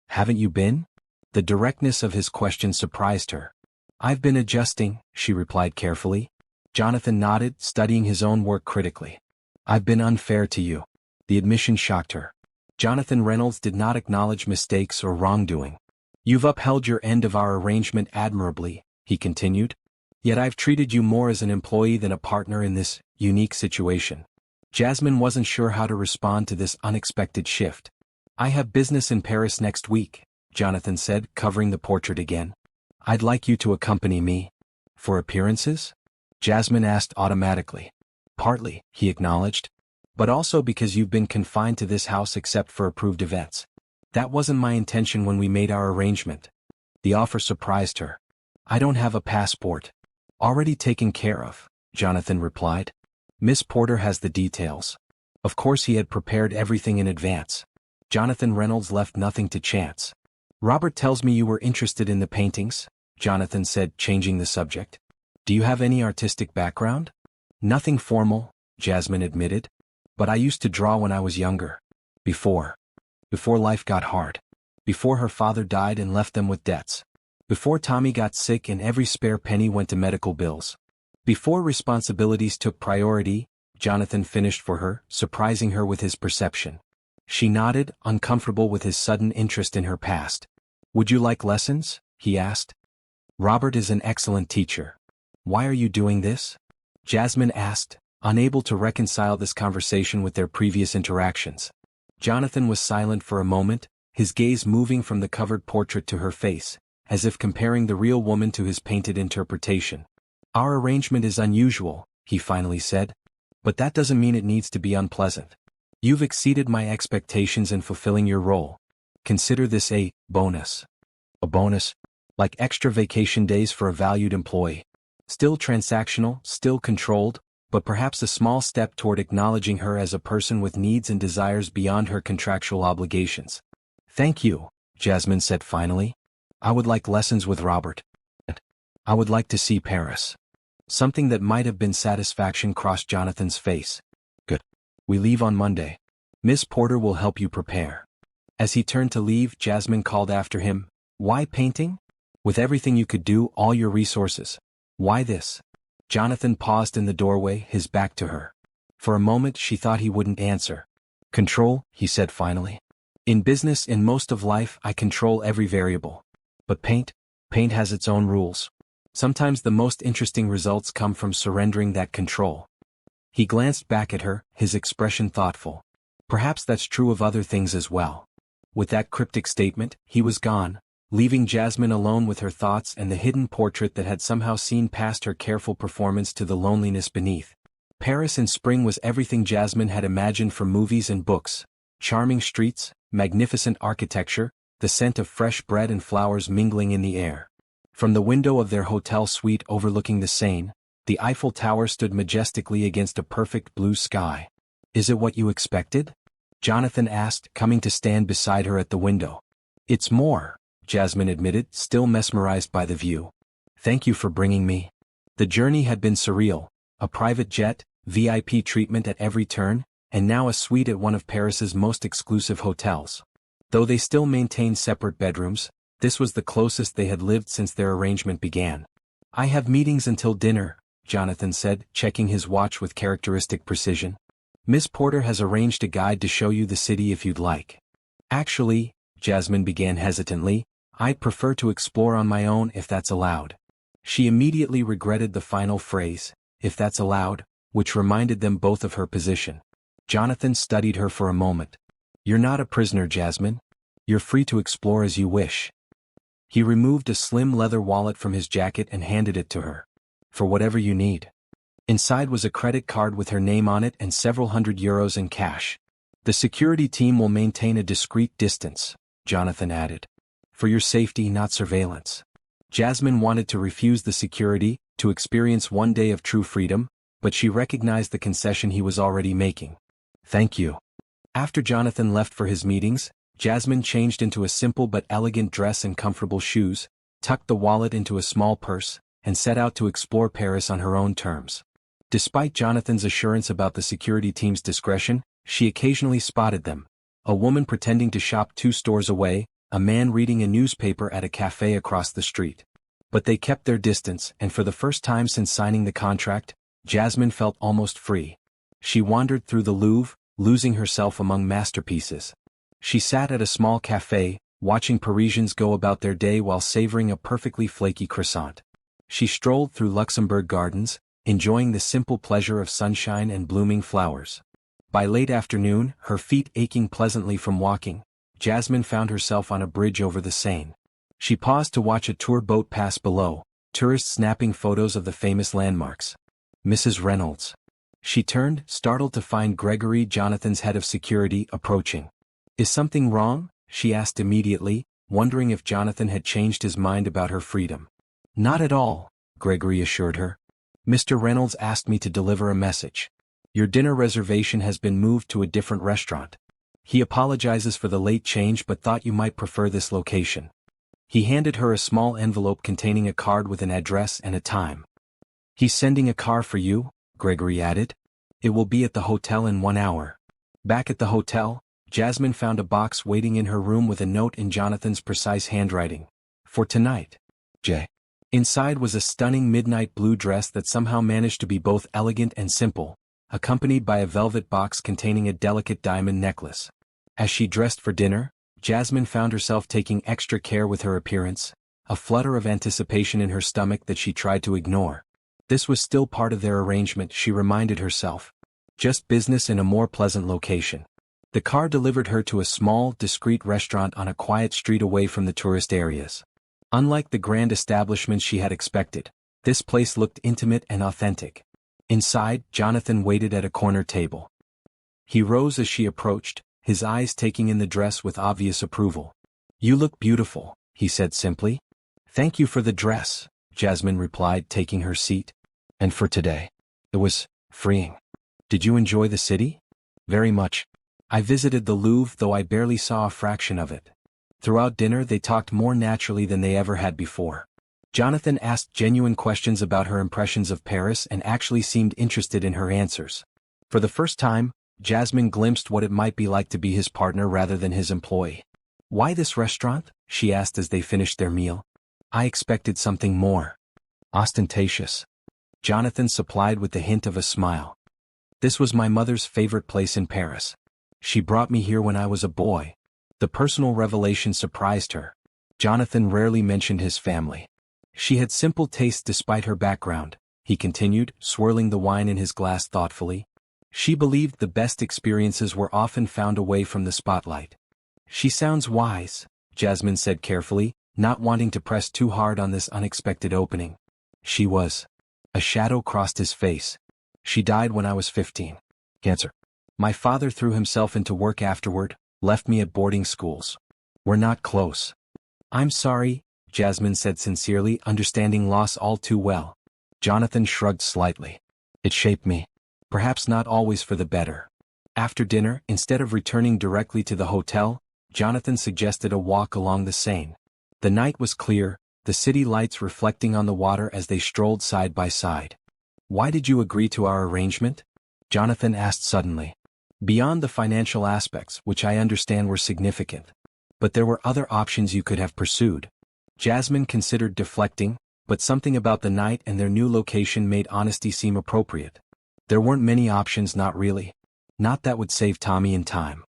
"Haven't you been?" The directness of his question surprised her. "I've been adjusting," she replied carefully. Jonathan nodded, studying his own work critically. "I've been unfair to you." The admission shocked her. Jonathan Reynolds did not acknowledge mistakes or wrongdoing. "You've upheld your end of our arrangement admirably," he continued. "Yet I've treated you more as an employee than a partner in this unique situation." Jasmine wasn't sure how to respond to this unexpected shift. "I have business in Paris next week," Jonathan said, covering the portrait again. "I'd like you to accompany me." "For appearances?" Jasmine asked automatically. "Partly," he acknowledged. "But also because you've been confined to this house except for approved events. That wasn't my intention when we made our arrangement." The offer surprised her. "I don't have a passport." "Already taken care of," Jonathan replied. "Miss Porter has the details." Of course he had prepared everything in advance. Jonathan Reynolds left nothing to chance. "Robert tells me you were interested in the paintings," Jonathan said, changing the subject. "Do you have any artistic background?" "Nothing formal," Jasmine admitted. "But I used to draw when I was younger. Before life got hard. Before her father died and left them with debts. Before Tommy got sick and every spare penny went to medical bills. Before responsibilities took priority," Jonathan finished for her, surprising her with his perception. She nodded, uncomfortable with his sudden interest in her past. "Would you like lessons?" he asked. "Robert is an excellent teacher." "Why are you doing this?" Jasmine asked, unable to reconcile this conversation with their previous interactions. Jonathan was silent for a moment, his gaze moving from the covered portrait to her face, as if comparing the real woman to his painted interpretation. "Our arrangement is unusual," he finally said. "But that doesn't mean it needs to be unpleasant. You've exceeded my expectations in fulfilling your role. Consider this a bonus." "A bonus? Like extra vacation days for a valued employee. Still transactional, still controlled, but perhaps a small step toward acknowledging her as a person with needs and desires beyond her contractual obligations." "Thank you," Jasmine said finally. "I would like lessons with Robert. I would like to see Paris." Something that might have been satisfaction crossed Jonathan's face. "Good. We leave on Monday. Miss Porter will help you prepare." As he turned to leave, Jasmine called after him, "Why painting? With everything you could do, all your resources. Why this?" Jonathan paused in the doorway, his back to her. For a moment she thought he wouldn't answer. "Control," he said finally. "In business, in most of life, I control every variable. But paint has its own rules. Sometimes the most interesting results come from surrendering that control." He glanced back at her, his expression thoughtful. Perhaps that's true of other things as well. With that cryptic statement, he was gone, leaving Jasmine alone with her thoughts and the hidden portrait that had somehow seen past her careful performance to the loneliness beneath. Paris in spring was everything Jasmine had imagined from movies and books. Charming streets, magnificent architecture, the scent of fresh bread and flowers mingling in the air. From the window of their hotel suite overlooking the Seine, the Eiffel Tower stood majestically against a perfect blue sky. "Is it what you expected?" Jonathan asked, coming to stand beside her at the window. "It's more," Jasmine admitted, still mesmerized by the view. "Thank you for bringing me." The journey had been surreal, a private jet, VIP treatment at every turn, and now a suite at one of Paris's most exclusive hotels. Though they still maintained separate bedrooms, this was the closest they had lived since their arrangement began. "I have meetings until dinner," Jonathan said, checking his watch with characteristic precision. "Miss Porter has arranged a guide to show you the city if you'd like." "Actually," Jasmine began hesitantly, "I'd prefer to explore on my own if that's allowed." She immediately regretted the final phrase, "if that's allowed," which reminded them both of her position. Jonathan studied her for a moment. "You're not a prisoner, Jasmine. You're free to explore as you wish." He removed a slim leather wallet from his jacket and handed it to her. "For whatever you need." Inside was a credit card with her name on it and several €100 in cash. "The security team will maintain a discreet distance," Jonathan added. "For your safety, not surveillance." Jasmine wanted to refuse the security, to experience one day of true freedom, but she recognized the concession he was already making. "Thank you." After Jonathan left for his meetings, Jasmine changed into a simple but elegant dress and comfortable shoes, tucked the wallet into a small purse, and set out to explore Paris on her own terms. Despite Jonathan's assurance about the security team's discretion, she occasionally spotted them. A woman pretending to shop 2 stores away, a man reading a newspaper at a cafe across the street. But they kept their distance, and for the first time since signing the contract, Jasmine felt almost free. She wandered through the Louvre, losing herself among masterpieces. She sat at a small cafe, watching Parisians go about their day while savoring a perfectly flaky croissant. She strolled through Luxembourg Gardens, enjoying the simple pleasure of sunshine and blooming flowers. By late afternoon, her feet aching pleasantly from walking, Jasmine found herself on a bridge over the Seine. She paused to watch a tour boat pass below, tourists snapping photos of the famous landmarks. "Mrs. Reynolds." She turned, startled to find Gregory, Jonathan's head of security, approaching. "Is something wrong?" she asked immediately, wondering if Jonathan had changed his mind about her freedom. "Not at all," Gregory assured her. "Mr. Reynolds asked me to deliver a message. Your dinner reservation has been moved to a different restaurant. He apologizes for the late change but thought you might prefer this location." He handed her a small envelope containing a card with an address and a time. "He's sending a car for you," Gregory added. "It will be at the hotel in 1 hour." Back at the hotel, Jasmine found a box waiting in her room with a note in Jonathan's precise handwriting. "For tonight, J." Inside was a stunning midnight blue dress that somehow managed to be both elegant and simple, accompanied by a velvet box containing a delicate diamond necklace. As she dressed for dinner, Jasmine found herself taking extra care with her appearance, a flutter of anticipation in her stomach that she tried to ignore. This was still part of their arrangement, she reminded herself. Just business in a more pleasant location. The car delivered her to a small, discreet restaurant on a quiet street away from the tourist areas. Unlike the grand establishments she had expected, this place looked intimate and authentic. Inside, Jonathan waited at a corner table. He rose as she approached, his eyes taking in the dress with obvious approval. "You look beautiful," he said simply. "Thank you for the dress," Jasmine replied, taking her seat. "And for today. It was freeing." "Did you enjoy the city?" "Very much. I visited the Louvre, though I barely saw a fraction of it." Throughout dinner they talked more naturally than they ever had before. Jonathan asked genuine questions about her impressions of Paris and actually seemed interested in her answers. For the first time, Jasmine glimpsed what it might be like to be his partner rather than his employee. "Why this restaurant?" she asked as they finished their meal. "I expected something more ostentatious." Jonathan supplied with the hint of a smile. "This was my mother's favorite place in Paris. She brought me here when I was a boy." The personal revelation surprised her. Jonathan rarely mentioned his family. "She had simple tastes despite her background," he continued, swirling the wine in his glass thoughtfully. "She believed the best experiences were often found away from the spotlight." "She sounds wise," Jasmine said carefully, not wanting to press too hard on this unexpected opening. "She was." A shadow crossed his face. "She died when I was 15. Cancer. My father threw himself into work afterward, left me at boarding schools. We're not close." "I'm sorry," Jasmine said sincerely, understanding loss all too well. Jonathan shrugged slightly. "It shaped me. Perhaps not always for the better." After dinner, instead of returning directly to the hotel, Jonathan suggested a walk along the Seine. The night was clear, the city lights reflecting on the water as they strolled side by side. "Why did you agree to our arrangement?" Jonathan asked suddenly. "Beyond the financial aspects, which I understand were significant. But there were other options you could have pursued." Jasmine considered deflecting, but something about the night and their new location made honesty seem appropriate. "There weren't many options, not really. Not that would save Tommy in time."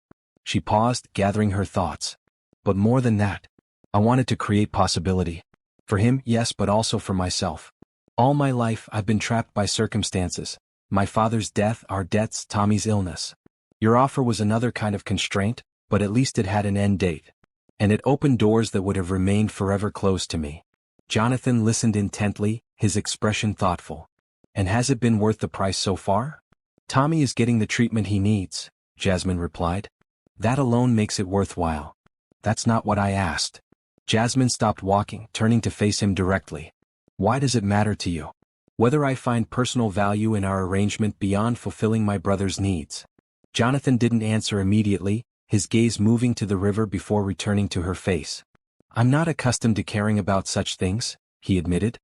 She paused, gathering her thoughts. "But more than that. I wanted to create possibility. For him, yes, but also for myself. All my life I've been trapped by circumstances. My father's death, our debts, Tommy's illness. Your offer was another kind of constraint, but at least it had an end date. And it opened doors that would have remained forever closed to me." Jonathan listened intently, his expression thoughtful. "And has it been worth the price so far?" "Tommy is getting the treatment he needs," Jasmine replied. "That alone makes it worthwhile." "That's not what I asked." Jasmine stopped walking, turning to face him directly. "Why does it matter to you? Whether I find personal value in our arrangement beyond fulfilling my brother's needs?" Jonathan didn't answer immediately, his gaze moving to the river before returning to her face. "I'm not accustomed to caring about such things," he admitted.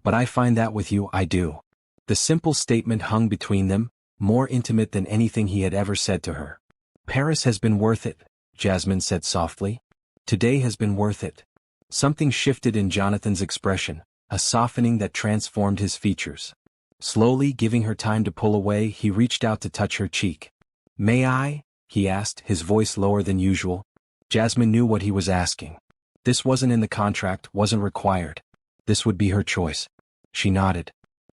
"But I find that with you I do." The simple statement hung between them, more intimate than anything he had ever said to her. "Paris has been worth it," Jasmine said softly. "Today has been worth it." Something shifted in Jonathan's expression, a softening that transformed his features. Slowly, giving her time to pull away, he reached out to touch her cheek. "May I?" he asked, his voice lower than usual. Jasmine knew what he was asking. This wasn't in the contract, wasn't required. This would be her choice. She nodded.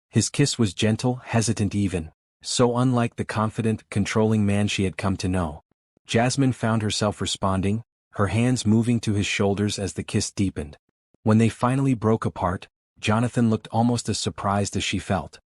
His kiss was gentle, hesitant even, so unlike the confident, controlling man she had come to know. Jasmine found herself responding, her hands moving to his shoulders as the kiss deepened. When they finally broke apart, Jonathan looked almost as surprised as she felt.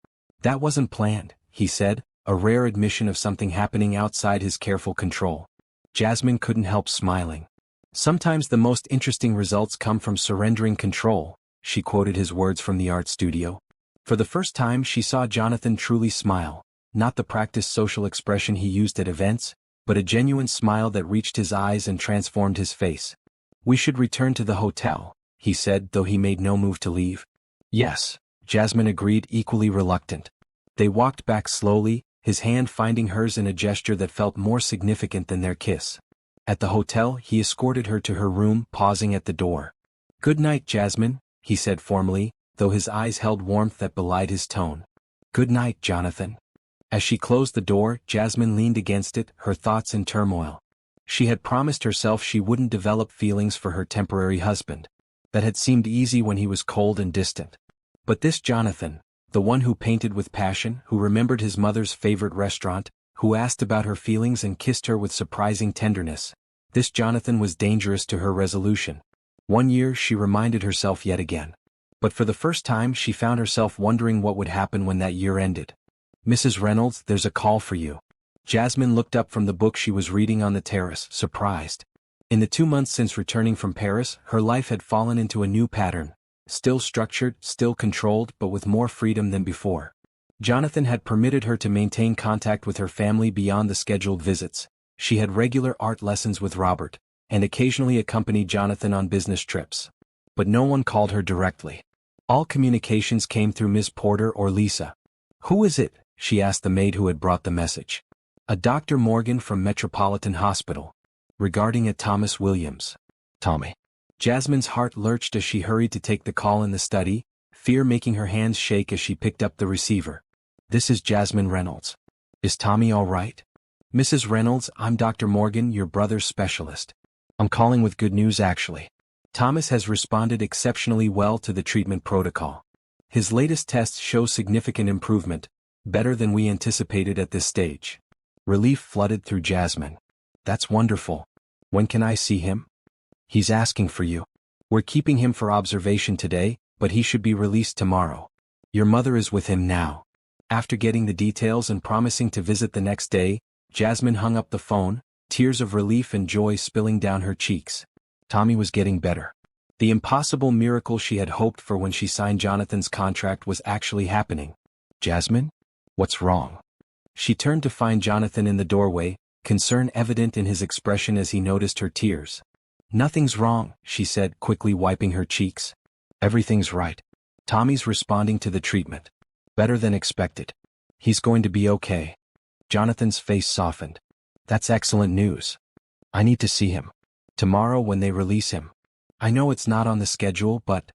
"That wasn't planned," he said, a rare admission of something happening outside his careful control. Jasmine couldn't help smiling. "Sometimes the most interesting results come from surrendering control," she quoted his words from the art studio. For the first time she saw Jonathan truly smile, not the practiced social expression he used at events, but a genuine smile that reached his eyes and transformed his face. "We should return to the hotel," he said, though he made no move to leave. "Yes," Jasmine agreed, equally reluctant. They walked back slowly, his hand finding hers in a gesture that felt more significant than their kiss. At the hotel, he escorted her to her room, pausing at the door. "Good night, Jasmine," he said formally, though his eyes held warmth that belied his tone. "Good night, Jonathan." As she closed the door, Jasmine leaned against it, her thoughts in turmoil. She had promised herself she wouldn't develop feelings for her temporary husband. That had seemed easy when he was cold and distant. But this Jonathan, the one who painted with passion, who remembered his mother's favorite restaurant, who asked about her feelings and kissed her with surprising tenderness, this Jonathan was dangerous to her resolution. One year, she reminded herself yet again. But for the first time she found herself wondering what would happen when that year ended. "Mrs. Reynolds, there's a call for you." Jasmine looked up from the book she was reading on the terrace, surprised. In the 2 months since returning from Paris, her life had fallen into a new pattern, still structured, still controlled, but with more freedom than before. Jonathan had permitted her to maintain contact with her family beyond the scheduled visits. She had regular art lessons with Robert, and occasionally accompanied Jonathan on business trips. But no one called her directly. All communications came through Miss Porter or Lisa. "Who is it?" she asked the maid who had brought the message. "A Dr. Morgan from Metropolitan Hospital. Regarding a Thomas Williams." "Tommy." Jasmine's heart lurched as she hurried to take the call in the study, fear making her hands shake as she picked up the receiver. "This is Jasmine Reynolds. Is Tommy all right?" "Mrs. Reynolds, I'm Dr. Morgan, your brother's specialist. I'm calling with good news actually. Thomas has responded exceptionally well to the treatment protocol. His latest tests show significant improvement, better than we anticipated at this stage." Relief flooded through Jasmine. "That's wonderful. When can I see him?" "He's asking for you. We're keeping him for observation today, but he should be released tomorrow. Your mother is with him now." After getting the details and promising to visit the next day, Jasmine hung up the phone, tears of relief and joy spilling down her cheeks. Tommy was getting better. The impossible miracle she had hoped for when she signed Jonathan's contract was actually happening. "Jasmine? What's wrong?" She turned to find Jonathan in the doorway, concern evident in his expression as he noticed her tears. "Nothing's wrong," she said, quickly wiping her cheeks. Everything's right. Tommy's responding to the treatment. Better than expected. He's going to be okay. Jonathan's face softened. That's excellent news. I need to see him. Tomorrow when they release him. I know it's not on the schedule, but...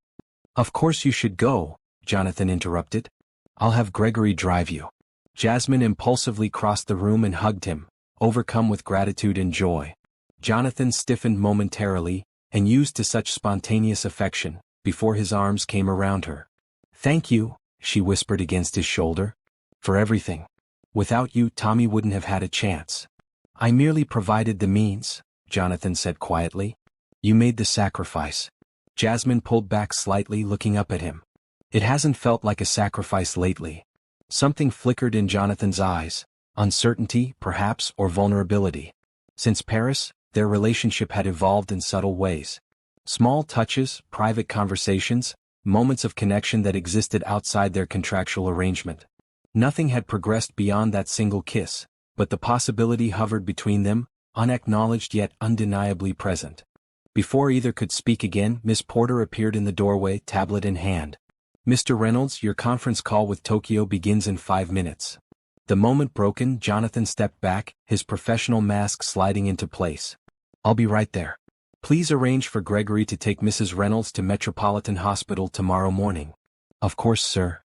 Of course you should go, Jonathan interrupted. I'll have Gregory drive you. Jasmine impulsively crossed the room and hugged him, overcome with gratitude and joy. Jonathan stiffened momentarily, and used to such spontaneous affection, before his arms came around her. Thank you, she whispered against his shoulder. For everything. Without you, Tommy wouldn't have had a chance. I merely provided the means, Jonathan said quietly. You made the sacrifice. Jasmine pulled back slightly, looking up at him. It hasn't felt like a sacrifice lately. Something flickered in Jonathan's eyes, uncertainty, perhaps, or vulnerability. Since Paris, their relationship had evolved in subtle ways. Small touches, private conversations, moments of connection that existed outside their contractual arrangement. Nothing had progressed beyond that single kiss, but the possibility hovered between them, unacknowledged yet undeniably present. Before either could speak again, Miss Porter appeared in the doorway, tablet in hand. Mr. Reynolds, your conference call with Tokyo begins in 5 minutes. The moment broken, Jonathan stepped back, his professional mask sliding into place. I'll be right there. Please arrange for Gregory to take Mrs. Reynolds to Metropolitan Hospital tomorrow morning. Of course, sir.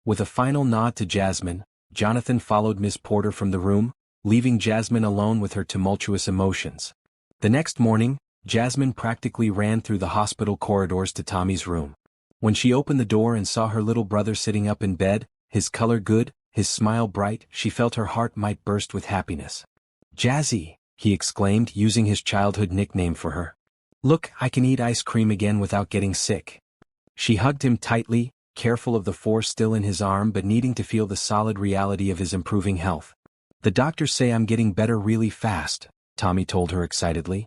With a final nod to Jasmine, Jonathan followed Miss Porter from the room, leaving Jasmine alone with her tumultuous emotions. The next morning, Jasmine practically ran through the hospital corridors to Tommy's room. When she opened the door and saw her little brother sitting up in bed, his color good, his smile bright, she felt her heart might burst with happiness. Jazzy, he exclaimed, using his childhood nickname for her. Look, I can eat ice cream again without getting sick. She hugged him tightly, careful of the force still in his arm but needing to feel the solid reality of his improving health. The doctors say I'm getting better really fast, Tommy told her excitedly.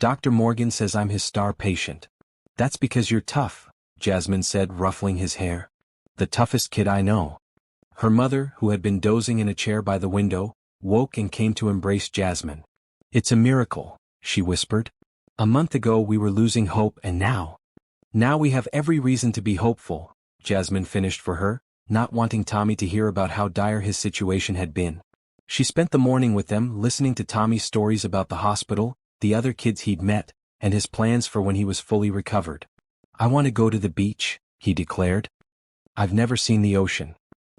Dr. Morgan says I'm his star patient. That's because you're tough, Jasmine said, ruffling his hair. The toughest kid I know. Her mother, who had been dozing in a chair by the window, woke and came to embrace Jasmine. It's a miracle, she whispered. A month ago we were losing hope and now we have every reason to be hopeful, Jasmine finished for her, not wanting Tommy to hear about how dire his situation had been. She spent the morning with them, listening to Tommy's stories about the hospital, the other kids he'd met, and his plans for when he was fully recovered. I want to go to the beach, he declared. I've never seen the ocean.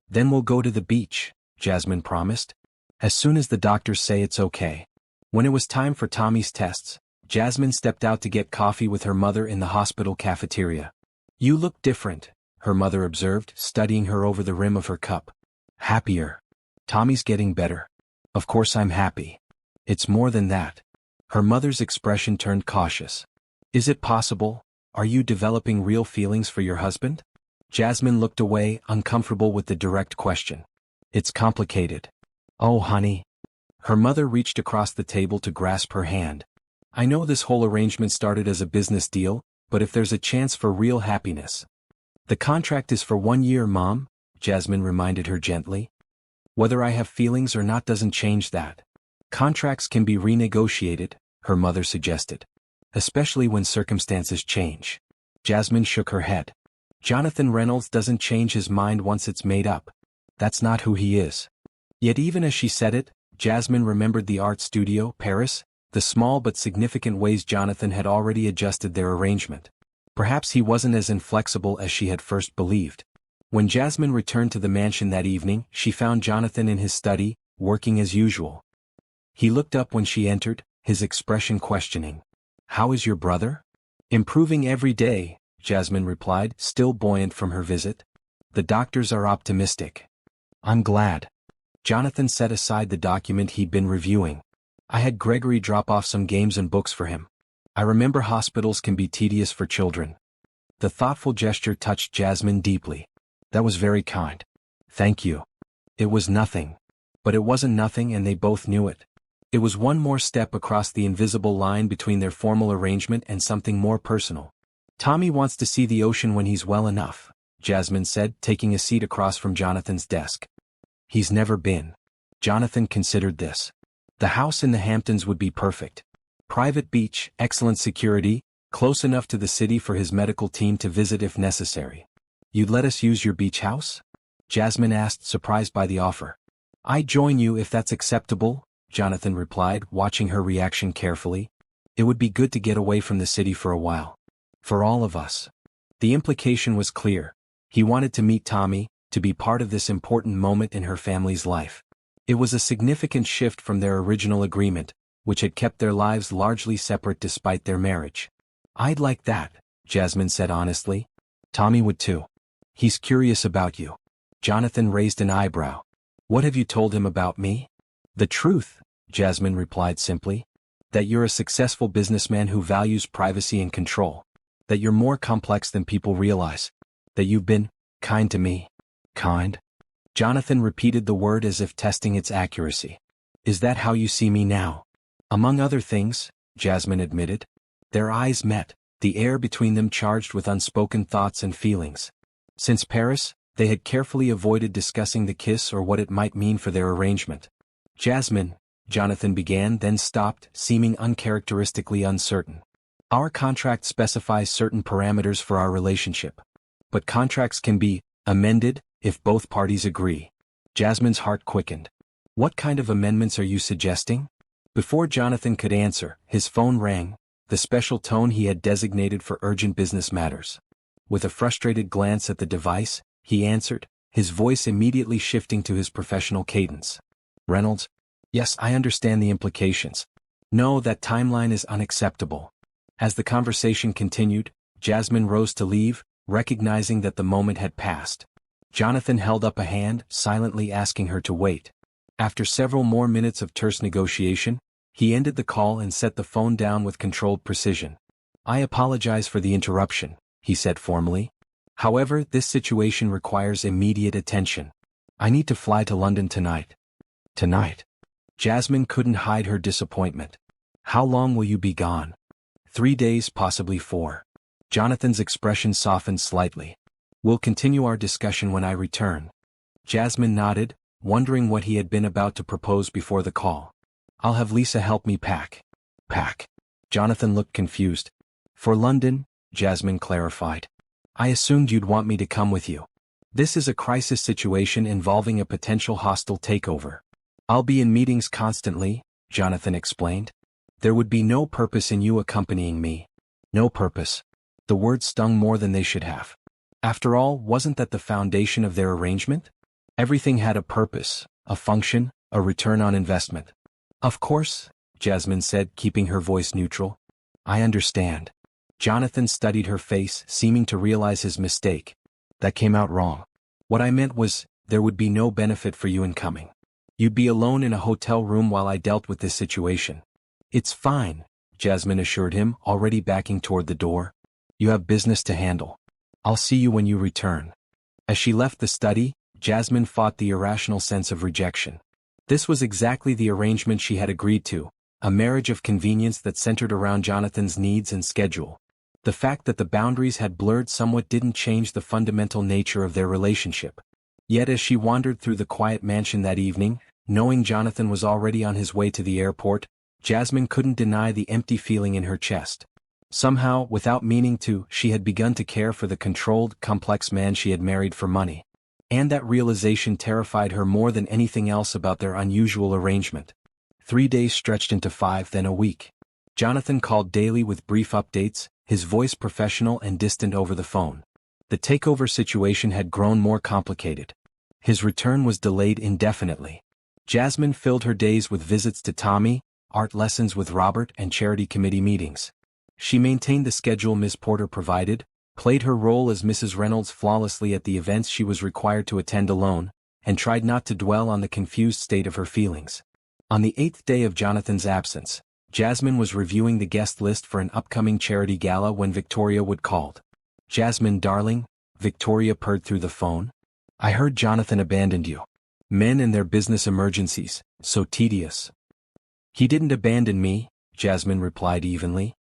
Then we'll go to the beach, Jasmine promised. As soon as the doctors say it's okay. When it was time for Tommy's tests, Jasmine stepped out to get coffee with her mother in the hospital cafeteria. You look different, her mother observed, studying her over the rim of her cup. Happier. Tommy's getting better. Of course I'm happy. It's more than that. Her mother's expression turned cautious. Is it possible? Are you developing real feelings for your husband? Jasmine looked away, uncomfortable with the direct question. It's complicated. Oh, honey. Her mother reached across the table to grasp her hand. I know this whole arrangement started as a business deal, but if there's a chance for real happiness. The contract is for 1 year, Mom, Jasmine reminded her gently. Whether I have feelings or not doesn't change that. Contracts can be renegotiated, her mother suggested. Especially when circumstances change. Jasmine shook her head. Jonathan Reynolds doesn't change his mind once it's made up. That's not who he is. Yet even as she said it, Jasmine remembered the art studio, Paris, the small but significant ways Jonathan had already adjusted their arrangement. Perhaps he wasn't as inflexible as she had first believed. When Jasmine returned to the mansion that evening, she found Jonathan in his study, working as usual. He looked up when she entered, his expression questioning. How is your brother? Improving every day, Jasmine replied, still buoyant from her visit. The doctors are optimistic. I'm glad. Jonathan set aside the document he'd been reviewing. I had Gregory drop off some games and books for him. I remember hospitals can be tedious for children. The thoughtful gesture touched Jasmine deeply. That was very kind. Thank you. It was nothing. But it wasn't nothing and they both knew it. It was one more step across the invisible line between their formal arrangement and something more personal. Tommy wants to see the ocean when he's well enough, Jasmine said, taking a seat across from Jonathan's desk. He's never been. Jonathan considered this. The house in the Hamptons would be perfect. Private beach, excellent security, Close enough to the city for his medical team to visit if necessary. You'd let us use your beach house? Jasmine asked, surprised by the offer. I'd join you if that's acceptable, Jonathan replied, watching her reaction carefully. It would be good to get away from the city for a while. For all of us. The implication was clear. He wanted to meet Tommy, to be part of this important moment in her family's life. It was a significant shift from their original agreement, which had kept their lives largely separate despite their marriage. I'd like that, Jasmine said honestly. Tommy would too. He's curious about you. Jonathan raised an eyebrow. What have you told him about me? The truth, Jasmine replied simply. That you're a successful businessman who values privacy and control. That you're more complex than people realize. That you've been kind to me. Kind? Jonathan repeated the word as if testing its accuracy. Is that how you see me now? Among other things, Jasmine admitted. Their eyes met, the air between them charged with unspoken thoughts and feelings. Since Paris, they had carefully avoided discussing the kiss or what it might mean for their arrangement. Jasmine, Jonathan began, then stopped, seeming uncharacteristically uncertain. Our contract specifies certain parameters for our relationship. But contracts can be amended if both parties agree. Jasmine's heart quickened. What kind of amendments are you suggesting? Before Jonathan could answer, his phone rang, the special tone he had designated for urgent business matters. With a frustrated glance at the device, he answered, his voice immediately shifting to his professional cadence. Reynolds? Yes, I understand the implications. No, that timeline is unacceptable. As the conversation continued, Jasmine rose to leave, recognizing that the moment had passed. Jonathan held up a hand, silently asking her to wait. After several more minutes of terse negotiation, he ended the call and set the phone down with controlled precision. I apologize for the interruption, he said formally. However, this situation requires immediate attention. I need to fly to London tonight. Tonight? Jasmine couldn't hide her disappointment. How long will you be gone? 3 days, possibly 4. Jonathan's expression softened slightly. We'll continue our discussion when I return. Jasmine nodded, wondering what he had been about to propose before the call. I'll have Lisa help me pack. Pack? Jonathan looked confused. For London, Jasmine clarified. I assumed you'd want me to come with you. This is a crisis situation involving a potential hostile takeover. I'll be in meetings constantly, Jonathan explained. There would be no purpose in you accompanying me. No purpose. The words stung more than they should have. After all, wasn't that the foundation of their arrangement? Everything had a purpose, a function, a return on investment. Of course, Jasmine said, keeping her voice neutral. I understand. Jonathan studied her face, seeming to realize his mistake. That came out wrong. What I meant was, there would be no benefit for you in coming. You'd be alone in a hotel room while I dealt with this situation. It's fine, Jasmine assured him, already backing toward the door. You have business to handle. I'll see you when you return. As she left the study, Jasmine fought the irrational sense of rejection. This was exactly the arrangement she had agreed to, a marriage of convenience that centered around Jonathan's needs and schedule. The fact that the boundaries had blurred somewhat didn't change the fundamental nature of their relationship. Yet as she wandered through the quiet mansion that evening, knowing Jonathan was already on his way to the airport, Jasmine couldn't deny the empty feeling in her chest. Somehow, without meaning to, she had begun to care for the controlled, complex man she had married for money. And that realization terrified her more than anything else about their unusual arrangement. 3 days stretched into 5, then a week. Jonathan called daily with brief updates, his voice professional and distant over the phone. The takeover situation had grown more complicated. His return was delayed indefinitely. Jasmine filled her days with visits to Tommy, art lessons with Robert, and charity committee meetings. She maintained the schedule Ms. Porter provided, played her role as Mrs. Reynolds flawlessly at the events she was required to attend alone, and tried not to dwell on the confused state of her feelings. On the 8th day of Jonathan's absence, Jasmine was reviewing the guest list for an upcoming charity gala when Victoria Wood called. Jasmine, darling, Victoria purred through the phone. I heard Jonathan abandoned you. Men and their business emergencies, so tedious. He didn't abandon me, Jasmine replied evenly.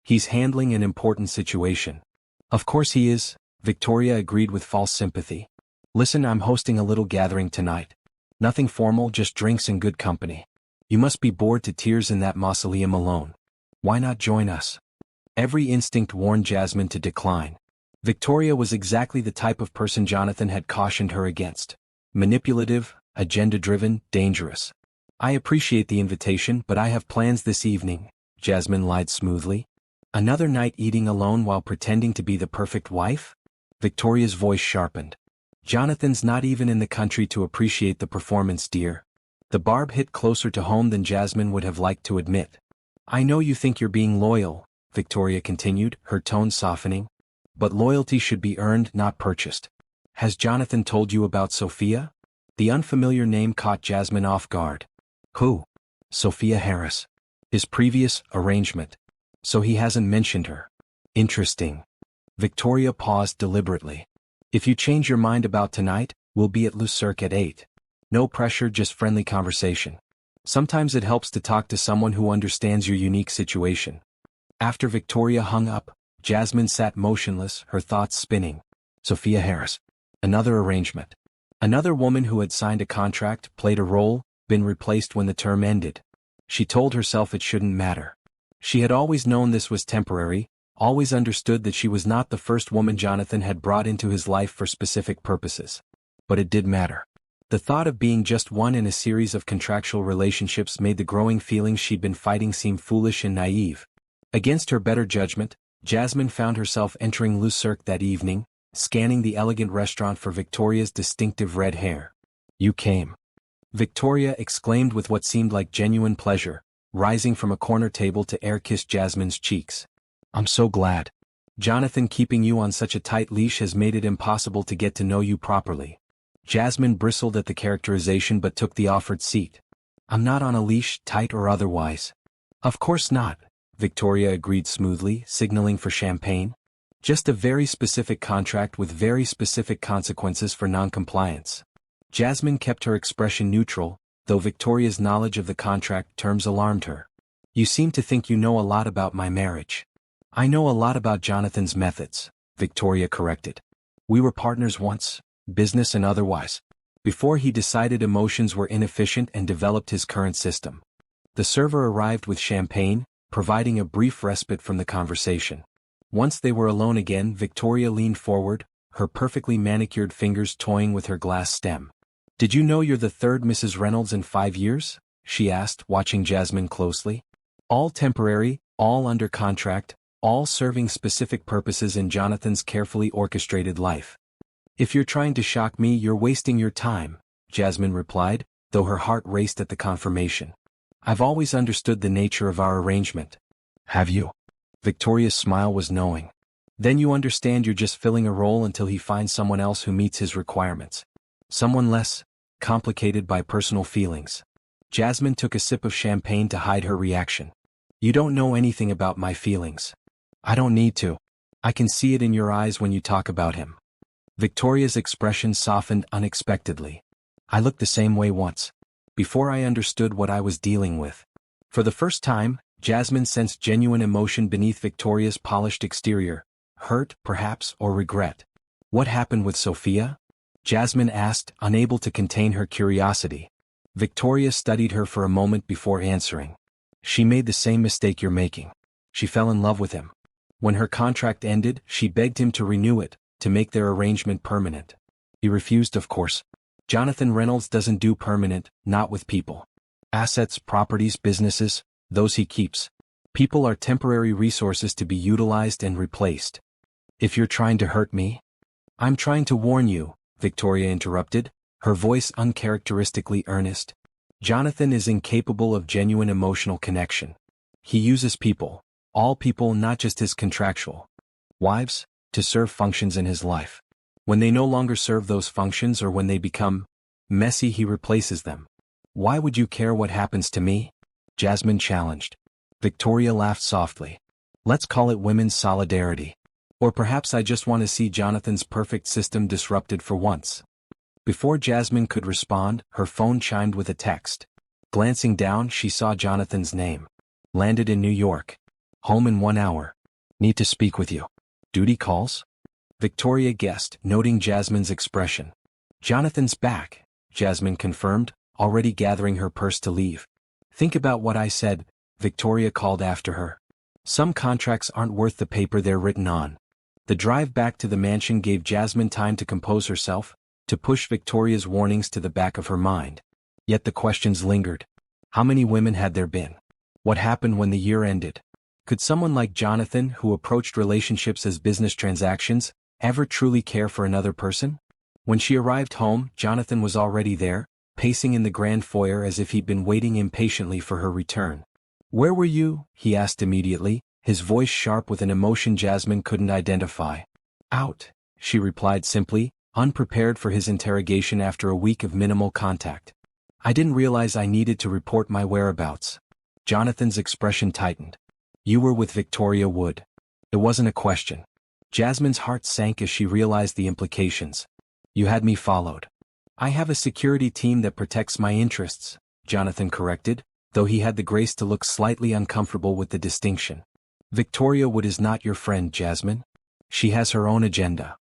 He's handling an important situation. Of course he is, Victoria agreed with false sympathy. Listen, I'm hosting a little gathering tonight. Nothing formal, just drinks and good company. You must be bored to tears in that mausoleum alone. Why not join us? Every instinct warned Jasmine to decline. Victoria was exactly the type of person Jonathan had cautioned her against. Manipulative, agenda-driven, dangerous. I appreciate the invitation, but I have plans this evening, Jasmine lied smoothly. Another night eating alone while pretending to be the perfect wife? Victoria's voice sharpened. Jonathan's not even in the country to appreciate the performance, dear. The barb hit closer to home than Jasmine would have liked to admit. I know you think you're being loyal, Victoria continued, her tone softening. But loyalty should be earned, not purchased. Has Jonathan told you about Sophia? The unfamiliar name caught Jasmine off guard. Who? Sophia Harris. His previous arrangement. So he hasn't mentioned her. Interesting. Victoria paused deliberately. If you change your mind about tonight, we'll be at Le Cirque at 8. No pressure, just friendly conversation. Sometimes it helps to talk to someone who understands your unique situation. After Victoria hung up, Jasmine sat motionless, her thoughts spinning. Sophia Harris. Another arrangement. Another woman who had signed a contract, played a role, been replaced when the term ended. She told herself it shouldn't matter. She had always known this was temporary, always understood that she was not the first woman Jonathan had brought into his life for specific purposes. But it did matter. The thought of being just one in a series of contractual relationships made the growing feelings she'd been fighting seem foolish and naive. Against her better judgment, Jasmine found herself entering Le Cirque that evening, scanning the elegant restaurant for Victoria's distinctive red hair. You came. Victoria exclaimed with what seemed like genuine pleasure, rising from a corner table to air-kiss Jasmine's cheeks. I'm so glad. Jonathan keeping you on such a tight leash has made it impossible to get to know you properly. Jasmine bristled at the characterization but took the offered seat. I'm not on a leash, tight or otherwise. Of course not, Victoria agreed smoothly, signaling for champagne. Just a very specific contract with very specific consequences for non-compliance. Jasmine kept her expression neutral, though Victoria's knowledge of the contract terms alarmed her. You seem to think you know a lot about my marriage. I know a lot about Jonathan's methods, Victoria corrected. We were partners once, business and otherwise, before he decided emotions were inefficient and developed his current system. The server arrived with champagne, providing a brief respite from the conversation. Once they were alone again, Victoria leaned forward, her perfectly manicured fingers toying with her glass stem. Did you know you're the third Mrs. Reynolds in 5 years? She asked, watching Jasmine closely. All temporary, all under contract, all serving specific purposes in Jonathan's carefully orchestrated life. If you're trying to shock me, you're wasting your time, Jasmine replied, though her heart raced at the confirmation. I've always understood the nature of our arrangement. Have you? Victoria's smile was knowing. Then you understand you're just filling a role until he finds someone else who meets his requirements. Someone less complicated by personal feelings. Jasmine took a sip of champagne to hide her reaction. You don't know anything about my feelings. I don't need to. I can see it in your eyes when you talk about him. Victoria's expression softened unexpectedly. I looked the same way once. Before I understood what I was dealing with. For the first time, Jasmine sensed genuine emotion beneath Victoria's polished exterior. Hurt, perhaps, or regret. What happened with Sophia? Jasmine asked, unable to contain her curiosity. Victoria studied her for a moment before answering. She made the same mistake you're making. She fell in love with him. When her contract ended, she begged him to renew it, to make their arrangement permanent. He refused, of course. Jonathan Reynolds doesn't do permanent, not with people. Assets, properties, businesses, those he keeps. People are temporary resources to be utilized and replaced. If you're trying to hurt me? I'm trying to warn you, Victoria interrupted, her voice uncharacteristically earnest. Jonathan is incapable of genuine emotional connection. He uses people, all people, not just his contractual wives, to serve functions in his life. When they no longer serve those functions or when they become messy, he replaces them. Why would you care what happens to me? Jasmine challenged. Victoria laughed softly. Let's call it women's solidarity. Or perhaps I just want to see Jonathan's perfect system disrupted for once. Before Jasmine could respond, her phone chimed with a text. Glancing down, she saw Jonathan's name. Landed in New York. Home in 1 hour. Need to speak with you. Duty calls? Victoria guessed, noting Jasmine's expression. Jonathan's back, Jasmine confirmed, already gathering her purse to leave. Think about what I said, Victoria called after her. Some contracts aren't worth the paper they're written on. The drive back to the mansion gave Jasmine time to compose herself, to push Victoria's warnings to the back of her mind. Yet the questions lingered. How many women had there been? What happened when the year ended? Could someone like Jonathan, who approached relationships as business transactions, ever truly care for another person? When she arrived home, Jonathan was already there, pacing in the grand foyer as if he'd been waiting impatiently for her return. "Where were you?" he asked immediately, his voice sharp with an emotion Jasmine couldn't identify. "Out," she replied simply, unprepared for his interrogation after a week of minimal contact. "I didn't realize I needed to report my whereabouts." Jonathan's expression tightened. "You were with Victoria Wood." It wasn't a question. Jasmine's heart sank as she realized the implications. "You had me followed." "I have a security team that protects my interests," Jonathan corrected, though he had the grace to look slightly uncomfortable with the distinction. "Victoria Wood is not your friend, Jasmine. She has her own agenda."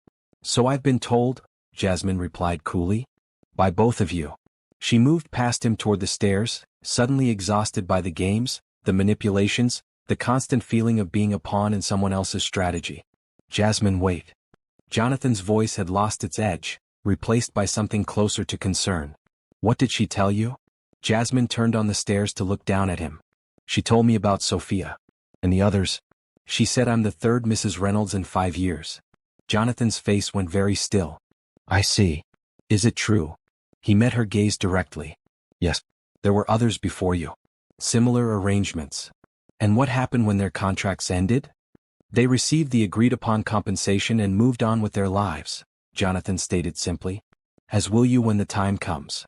"So I've been told," Jasmine replied coolly. "By both of you." She moved past him toward the stairs, suddenly exhausted by the games, the manipulations, the constant feeling of being a pawn in someone else's strategy. "Jasmine, wait." Jonathan's voice had lost its edge, replaced by something closer to concern. "What did she tell you?" Jasmine turned on the stairs to look down at him. "She told me about Sophia. And the others. She said I'm the third Mrs. Reynolds in 5 years. Jonathan's face went very still. "I see. Is it true?" He met her gaze directly. "Yes. There were others before you. Similar arrangements." "And what happened when their contracts ended?" "They received the agreed-upon compensation and moved on with their lives," Jonathan stated simply. "As will you when the time comes."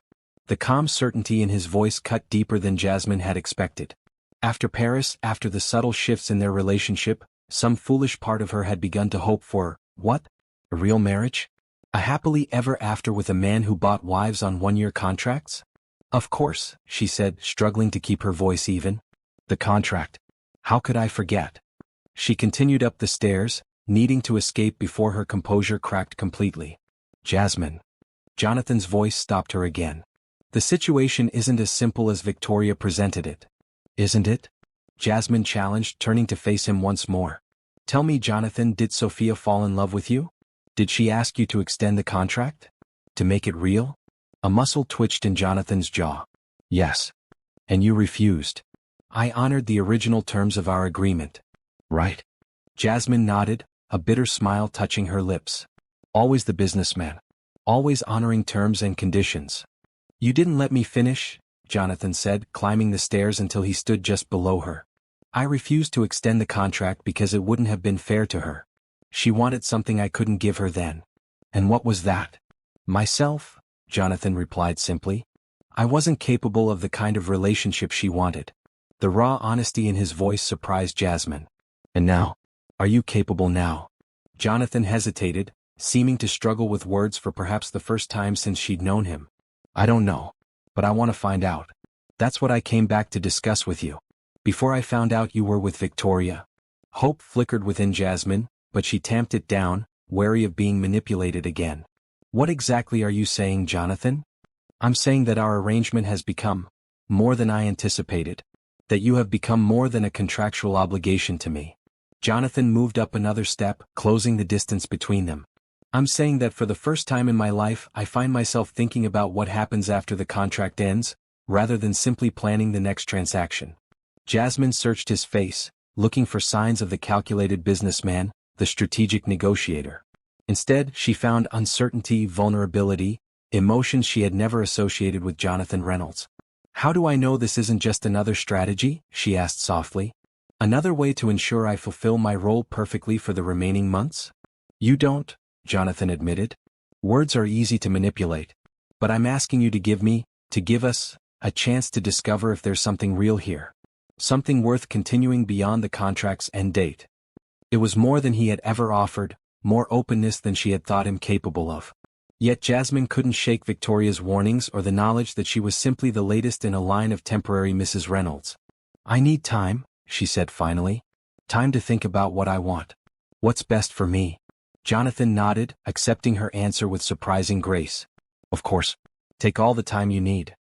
The calm certainty in his voice cut deeper than Jasmine had expected. After Paris, after the subtle shifts in their relationship, some foolish part of her had begun to hope for, what? A real marriage? A happily ever after with a man who bought wives on one-year contracts? "Of course," she said, struggling to keep her voice even. "The contract. How could I forget?" She continued up the stairs, needing to escape before her composure cracked completely. "Jasmine." Jonathan's voice stopped her again. "The situation isn't as simple as Victoria presented it." "Isn't it?" Jasmine challenged, turning to face him once more. "Tell me, Jonathan, did Sophia fall in love with you? Did she ask you to extend the contract? To make it real?" A muscle twitched in Jonathan's jaw. "Yes." "And you refused." "I honored the original terms of our agreement." "Right." Jasmine nodded, a bitter smile touching her lips. "Always the businessman. Always honoring terms and conditions." "You didn't let me finish," Jonathan said, climbing the stairs until he stood just below her. "I refused to extend the contract because it wouldn't have been fair to her. She wanted something I couldn't give her then." "And what was that?" "Myself," Jonathan replied simply. "I wasn't capable of the kind of relationship she wanted." The raw honesty in his voice surprised Jasmine. "And now? Are you capable now?" Jonathan hesitated, seeming to struggle with words for perhaps the first time since she'd known him. "I don't know. But I want to find out. That's what I came back to discuss with you. Before I found out you were with Victoria." Hope flickered within Jasmine, but she tamped it down, wary of being manipulated again. "What exactly are you saying, Jonathan?" "I'm saying that our arrangement has become more than I anticipated. That you have become more than a contractual obligation to me." Jonathan moved up another step, closing the distance between them. "I'm saying that for the first time in my life I find myself thinking about what happens after the contract ends, rather than simply planning the next transaction." Jasmine searched his face, looking for signs of the calculated businessman, the strategic negotiator. Instead, she found uncertainty, vulnerability, emotions she had never associated with Jonathan Reynolds. "How do I know this isn't just another strategy?" she asked softly. "Another way to ensure I fulfill my role perfectly for the remaining months?" "You don't," Jonathan admitted. "Words are easy to manipulate. But I'm asking you to give us, a chance to discover if there's something real here. Something worth continuing beyond the contract's end date." It was more than he had ever offered, more openness than she had thought him capable of. Yet Jasmine couldn't shake Victoria's warnings or the knowledge that she was simply the latest in a line of temporary Mrs. Reynolds. "I need time," she said finally. "Time to think about what I want. What's best for me." Jonathan nodded, accepting her answer with surprising grace. "Of course. Take all the time you need."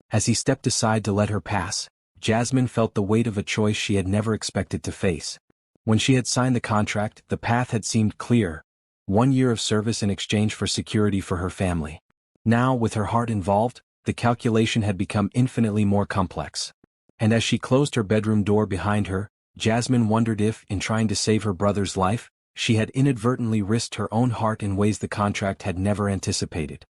As he stepped aside to let her pass, Jasmine felt the weight of a choice she had never expected to face. When she had signed the contract, the path had seemed clear. 1 year of service in exchange for security for her family. Now, with her heart involved, the calculation had become infinitely more complex. And as she closed her bedroom door behind her, Jasmine wondered if, in trying to save her brother's life, she had inadvertently risked her own heart in ways the contract had never anticipated.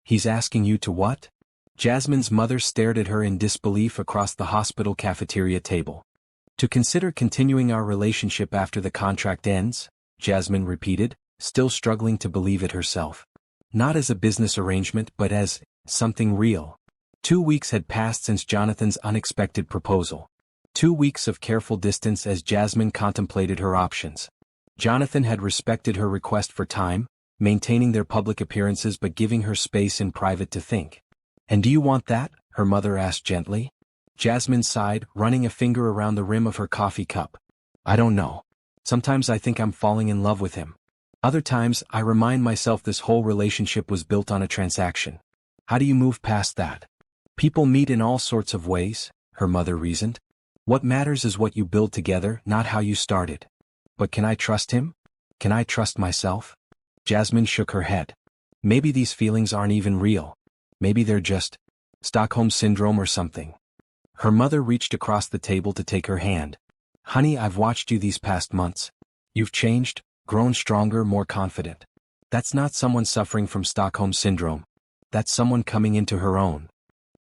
"He's asking you to what?" Jasmine's mother stared at her in disbelief across the hospital cafeteria table. "To consider continuing our relationship after the contract ends," Jasmine repeated, still struggling to believe it herself. "Not as a business arrangement but as something real." 2 weeks had passed since Jonathan's unexpected proposal. 2 weeks of careful distance as Jasmine contemplated her options. Jonathan had respected her request for time, maintaining their public appearances but giving her space in private to think. "And do you want that?" her mother asked gently. Jasmine sighed, running a finger around the rim of her coffee cup. "I don't know. Sometimes I think I'm falling in love with him. Other times I remind myself this whole relationship was built on a transaction. How do you move past that? People meet in all sorts of ways," her mother reasoned. "What matters is what you build together, not how you started." "But can I trust him? Can I trust myself?" Jasmine shook her head. "Maybe these feelings aren't even real. Maybe they're just Stockholm Syndrome or something." Her mother reached across the table to take her hand. "Honey, I've watched you these past months. You've changed, grown stronger, more confident. That's not someone suffering from Stockholm Syndrome. That's someone coming into her own."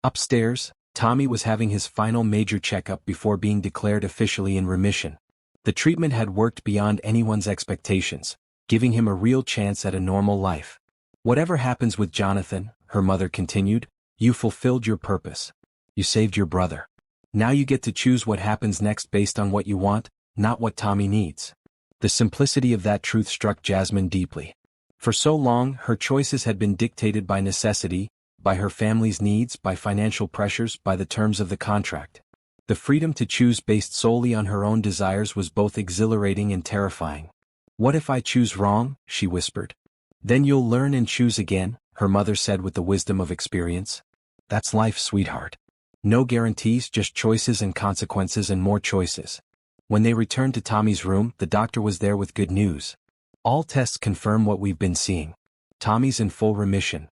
Upstairs, Tommy was having his final major checkup before being declared officially in remission. The treatment had worked beyond anyone's expectations, giving him a real chance at a normal life. "Whatever happens with Jonathan," her mother continued, "you fulfilled your purpose. You saved your brother. Now you get to choose what happens next based on what you want, not what Tommy needs." The simplicity of that truth struck Jasmine deeply. For so long, her choices had been dictated by necessity, by her family's needs, by financial pressures, by the terms of the contract. The freedom to choose based solely on her own desires was both exhilarating and terrifying. "What if I choose wrong?" she whispered. "Then you'll learn and choose again," her mother said with the wisdom of experience. "That's life, sweetheart. No guarantees, just choices and consequences and more choices." When they returned to Tommy's room, the doctor was there with good news. "All tests confirm what we've been seeing. Tommy's in full remission."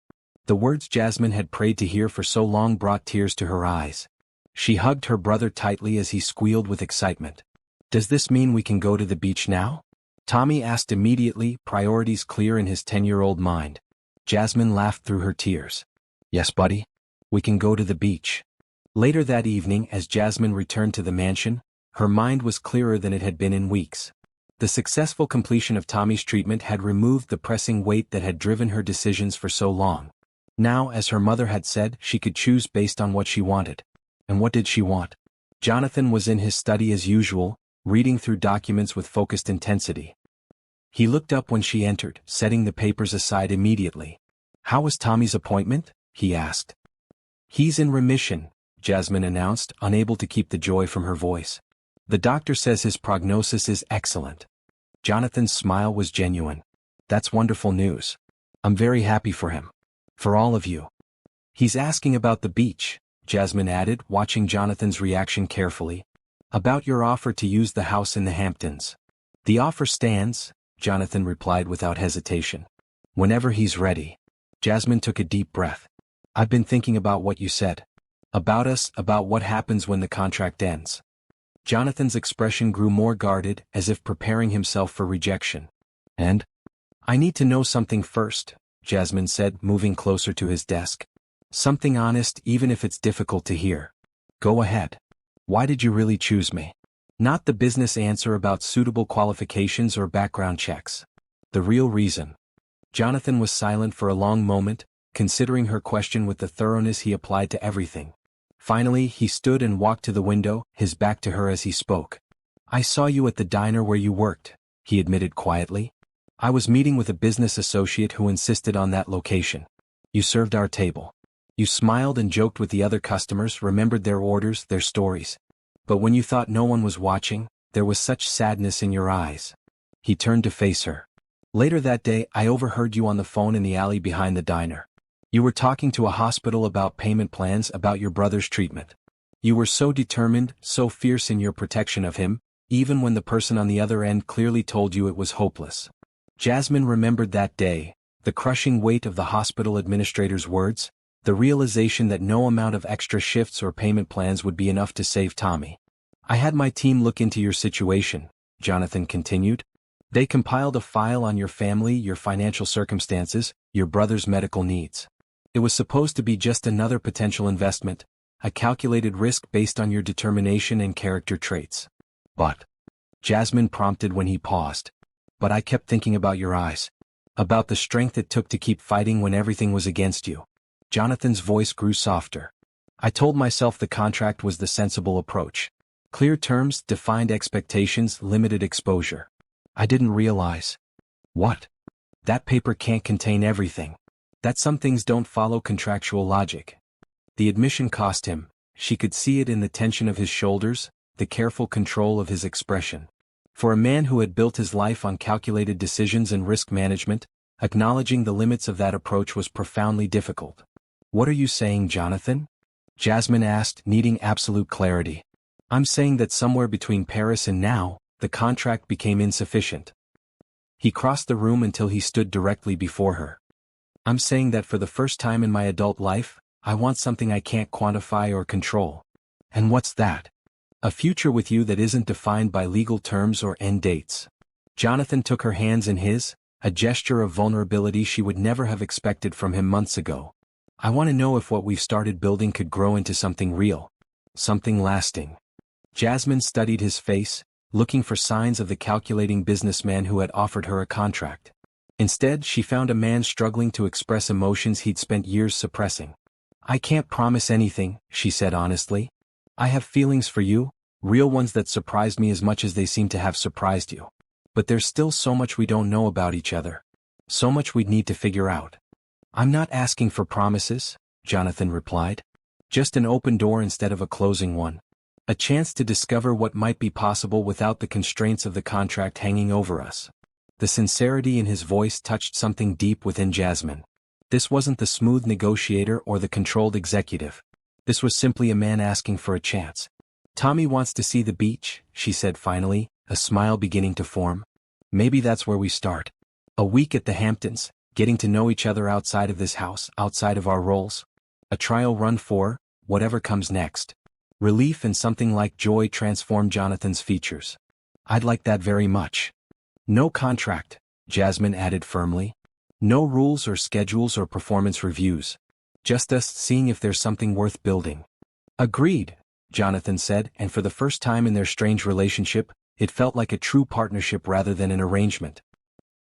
The words Jasmine had prayed to hear for so long brought tears to her eyes. She hugged her brother tightly as he squealed with excitement. "Does this mean we can go to the beach now?" Tommy asked immediately, priorities clear in his 10-year-old mind. Jasmine laughed through her tears. "Yes, buddy. We can go to the beach." Later that evening, as Jasmine returned to the mansion, her mind was clearer than it had been in weeks. The successful completion of Tommy's treatment had removed the pressing weight that had driven her decisions for so long. Now, as her mother had said, she could choose based on what she wanted. And what did she want? Jonathan was in his study as usual, reading through documents with focused intensity. He looked up when she entered, setting the papers aside immediately. "How was Tommy's appointment?" he asked. "He's in remission," Jasmine announced, unable to keep the joy from her voice. "The doctor says his prognosis is excellent." Jonathan's smile was genuine. "That's wonderful news. I'm very happy for him. For all of you." "He's asking about the beach," Jasmine added, watching Jonathan's reaction carefully. "About your offer to use the house in the Hamptons." "The offer stands," Jonathan replied without hesitation. "Whenever he's ready." Jasmine took a deep breath. "I've been thinking about what you said. About us, about what happens when the contract ends." Jonathan's expression grew more guarded, as if preparing himself for rejection. "And? I need to know something first," Jasmine said, moving closer to his desk. "Something honest, even if it's difficult to hear. Go ahead. Why did you really choose me? Not the business answer about suitable qualifications or background checks. The real reason." Jonathan was silent for a long moment, considering her question with the thoroughness he applied to everything. Finally, he stood and walked to the window, his back to her as he spoke. "I saw you at the diner where you worked," he admitted quietly. "I was meeting with a business associate who insisted on that location. You served our table. You smiled and joked with the other customers, remembered their orders, their stories. But when you thought no one was watching, there was such sadness in your eyes." He turned to face her. "Later that day, I overheard you on the phone in the alley behind the diner. You were talking to a hospital about payment plans, about your brother's treatment. You were so determined, so fierce in your protection of him, even when the person on the other end clearly told you it was hopeless. Jasmine remembered that day, the crushing weight of the hospital administrator's words, the realization that no amount of extra shifts or payment plans would be enough to save Tommy. I had my team look into your situation, Jonathan continued. They compiled a file on your family, your financial circumstances, your brother's medical needs. It was supposed to be just another potential investment, a calculated risk based on your determination and character traits. But, Jasmine prompted when he paused. But I kept thinking about your eyes. About the strength it took to keep fighting when everything was against you. Jonathan's voice grew softer. I told myself the contract was the sensible approach. Clear terms, defined expectations, limited exposure. I didn't realize. What? That paper can't contain everything. That some things don't follow contractual logic. The admission cost him. She could see it in the tension of his shoulders, the careful control of his expression. For a man who had built his life on calculated decisions and risk management, acknowledging the limits of that approach was profoundly difficult. What are you saying, Jonathan? Jasmine asked, needing absolute clarity. I'm saying that somewhere between Paris and now, the contract became insufficient. He crossed the room until he stood directly before her. I'm saying that for the first time in my adult life, I want something I can't quantify or control. And what's that? A future with you that isn't defined by legal terms or end dates. Jonathan took her hands in his, a gesture of vulnerability she would never have expected from him months ago. I want to know if what we've started building could grow into something real. Something lasting. Jasmine studied his face, looking for signs of the calculating businessman who had offered her a contract. Instead, she found a man struggling to express emotions he'd spent years suppressing. I can't promise anything, she said honestly. I have feelings for you, real ones that surprised me as much as they seem to have surprised you. But there's still so much we don't know about each other. So much we'd need to figure out. I'm not asking for promises, Jonathan replied. Just an open door instead of a closing one. A chance to discover what might be possible without the constraints of the contract hanging over us. The sincerity in his voice touched something deep within Jasmine. This wasn't the smooth negotiator or the controlled executive. This was simply a man asking for a chance. Tommy wants to see the beach, she said finally, a smile beginning to form. Maybe that's where we start. A week at the Hamptons, getting to know each other outside of this house, outside of our roles. A trial run for, whatever comes next. Relief and something like joy transformed Jonathan's features. I'd like that very much. No contract, Jasmine added firmly. No rules or schedules or performance reviews. Just us seeing if there's something worth building. Agreed, Jonathan said, and for the first time in their strange relationship, it felt like a true partnership rather than an arrangement.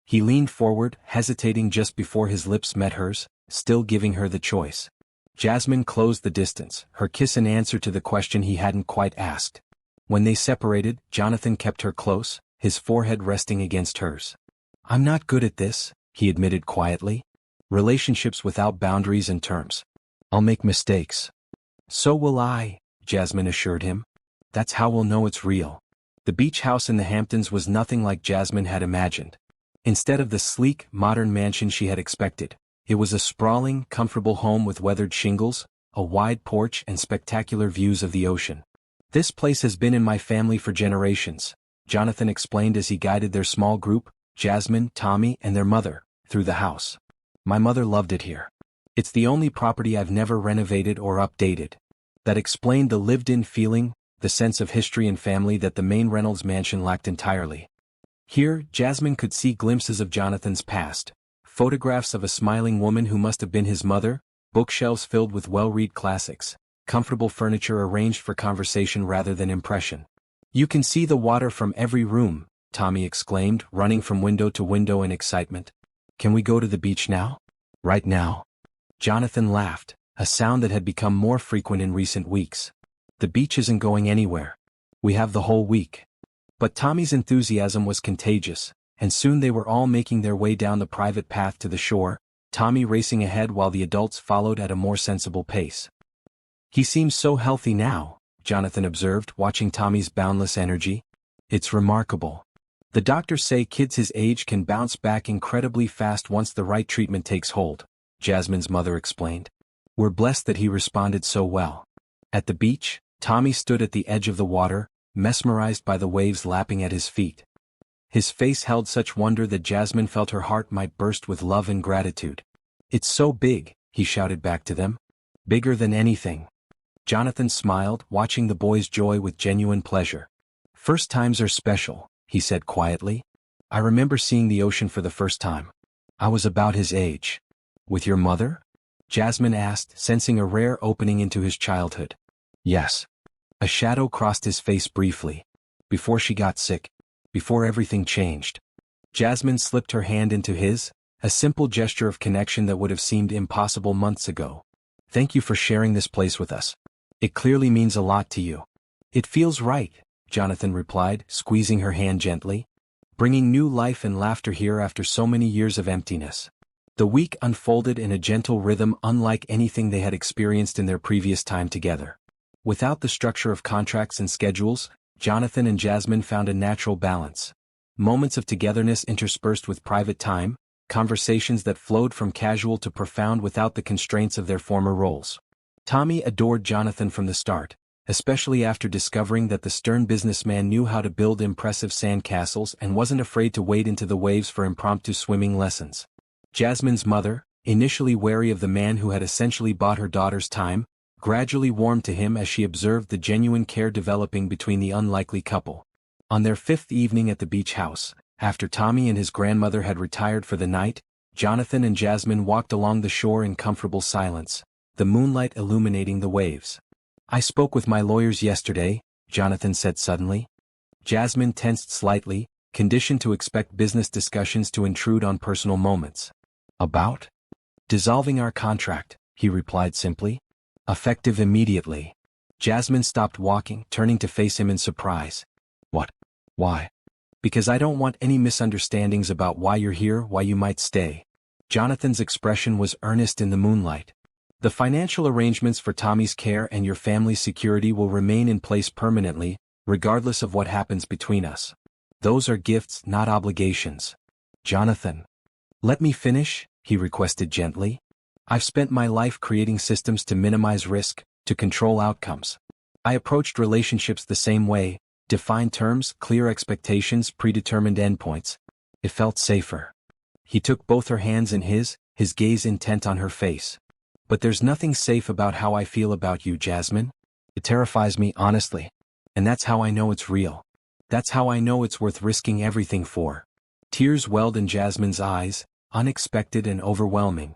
He leaned forward, hesitating just before his lips met hers, still giving her the choice. Jasmine closed the distance, her kiss an answer to the question he hadn't quite asked. When they separated, Jonathan kept her close, his forehead resting against hers. I'm not good at this, he admitted quietly. Relationships without boundaries and terms. I'll make mistakes. So will I, Jasmine assured him. That's how we'll know it's real. The beach house in the Hamptons was nothing like Jasmine had imagined. Instead of the sleek, modern mansion she had expected, it was a sprawling, comfortable home with weathered shingles, a wide porch and spectacular views of the ocean. This place has been in my family for generations, Jonathan explained as he guided their small group, Jasmine, Tommy, and their mother, through the house. My mother loved it here. It's the only property I've never renovated or updated. That explained the lived-in feeling, the sense of history and family that the main Reynolds mansion lacked entirely. Here, Jasmine could see glimpses of Jonathan's past, photographs of a smiling woman who must have been his mother, bookshelves filled with well-read classics, comfortable furniture arranged for conversation rather than impression. You can see the water from every room, Tommy exclaimed, running from window to window in excitement. Can we go to the beach now? Right now. Jonathan laughed, a sound that had become more frequent in recent weeks. The beach isn't going anywhere. We have the whole week. But Tommy's enthusiasm was contagious, and soon they were all making their way down the private path to the shore, Tommy racing ahead while the adults followed at a more sensible pace. He seems so healthy now, Jonathan observed, watching Tommy's boundless energy. It's remarkable. The doctors say kids his age can bounce back incredibly fast once the right treatment takes hold, Jasmine's mother explained. We're blessed that he responded so well. At the beach, Tommy stood at the edge of the water, mesmerized by the waves lapping at his feet. His face held such wonder that Jasmine felt her heart might burst with love and gratitude. "It's so big," he shouted back to them. "Bigger than anything." Jonathan smiled, watching the boy's joy with genuine pleasure. "First times are special," he said quietly. "I remember seeing the ocean for the first time. I was about his age." "With your mother?" Jasmine asked, sensing a rare opening into his childhood. "Yes." A shadow crossed his face briefly. "Before she got sick. Before everything changed." Jasmine slipped her hand into his, a simple gesture of connection that would have seemed impossible months ago. "Thank you for sharing this place with us. It clearly means a lot to you." "It feels right," Jonathan replied, squeezing her hand gently. "Bringing new life and laughter here after so many years of emptiness." The week unfolded in a gentle rhythm unlike anything they had experienced in their previous time together. Without the structure of contracts and schedules, Jonathan and Jasmine found a natural balance. Moments of togetherness interspersed with private time, conversations that flowed from casual to profound without the constraints of their former roles. Tommy adored Jonathan from the start, especially after discovering that the stern businessman knew how to build impressive sandcastles and wasn't afraid to wade into the waves for impromptu swimming lessons. Jasmine's mother, initially wary of the man who had essentially bought her daughter's time, gradually warmed to him as she observed the genuine care developing between the unlikely couple. On their fifth evening at the beach house, after Tommy and his grandmother had retired for the night, Jonathan and Jasmine walked along the shore in comfortable silence, the moonlight illuminating the waves. "I spoke with my lawyers yesterday," Jonathan said suddenly. Jasmine tensed slightly, conditioned to expect business discussions to intrude on personal moments. "About?" "Dissolving our contract," he replied simply. "Effective immediately." Jasmine stopped walking, turning to face him in surprise. "What? Why?" "Because I don't want any misunderstandings about why you're here, why you might stay." Jonathan's expression was earnest in the moonlight. "The financial arrangements for Tommy's care and your family's security will remain in place permanently, regardless of what happens between us. Those are gifts, not obligations." "Jonathan." "Let me finish," he requested gently. "I've spent my life creating systems to minimize risk, to control outcomes. I approached relationships the same way, defined terms, clear expectations, predetermined endpoints. It felt safer." He took both her hands in his gaze intent on her face. "But there's nothing safe about how I feel about you, Jasmine. It terrifies me, honestly. And that's how I know it's real. That's how I know it's worth risking everything for." Tears welled in Jasmine's eyes, unexpected and overwhelming.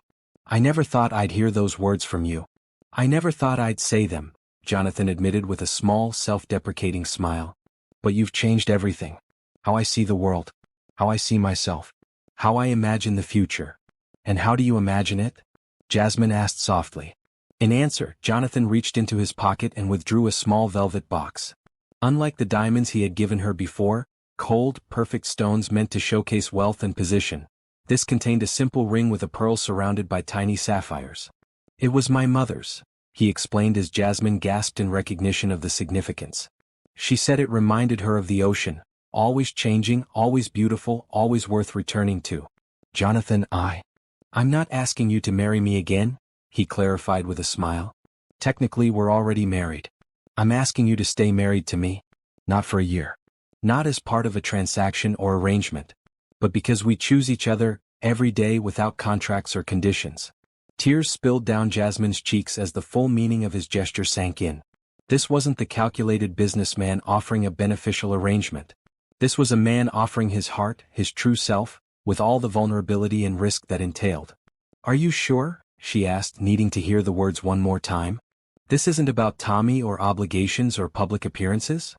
"I never thought I'd hear those words from you. I never thought I'd say them," Jonathan admitted with a small, self-deprecating smile. "But you've changed everything. How I see the world. How I see myself. How I imagine the future." "And how do you imagine it?" Jasmine asked softly. In answer, Jonathan reached into his pocket and withdrew a small velvet box. Unlike the diamonds he had given her before, cold, perfect stones meant to showcase wealth and position, this contained a simple ring with a pearl surrounded by tiny sapphires. "It was my mother's," he explained as Jasmine gasped in recognition of the significance. "She said it reminded her of the ocean, always changing, always beautiful, always worth returning to." "Jonathan, I'm not asking you to marry me again," he clarified with a smile. "Technically we're already married. I'm asking you to stay married to me. Not for a year. Not as part of a transaction or arrangement. But because we choose each other, every day without contracts or conditions." Tears spilled down Jasmine's cheeks as the full meaning of his gesture sank in. This wasn't the calculated businessman offering a beneficial arrangement. This was a man offering his heart, his true self, with all the vulnerability and risk that entailed. "Are you sure?" she asked, needing to hear the words one more time. "This isn't about Tommy or obligations or public appearances?"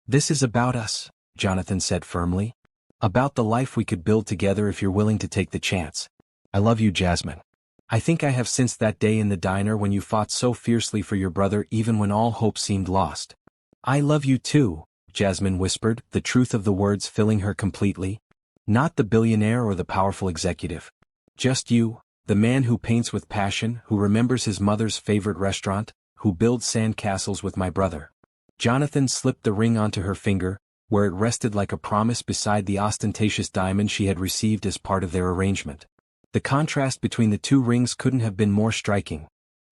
"This is about us," Jonathan said firmly. "About the life we could build together if you're willing to take the chance. I love you, Jasmine. I think I have since that day in the diner when you fought so fiercely for your brother even when all hope seemed lost." "I love you too," Jasmine whispered, the truth of the words filling her completely. "Not the billionaire or the powerful executive. Just you, the man who paints with passion, who remembers his mother's favorite restaurant, who builds sandcastles with my brother." Jonathan slipped the ring onto her finger, where it rested like a promise beside the ostentatious diamond she had received as part of their arrangement. The contrast between the two rings couldn't have been more striking.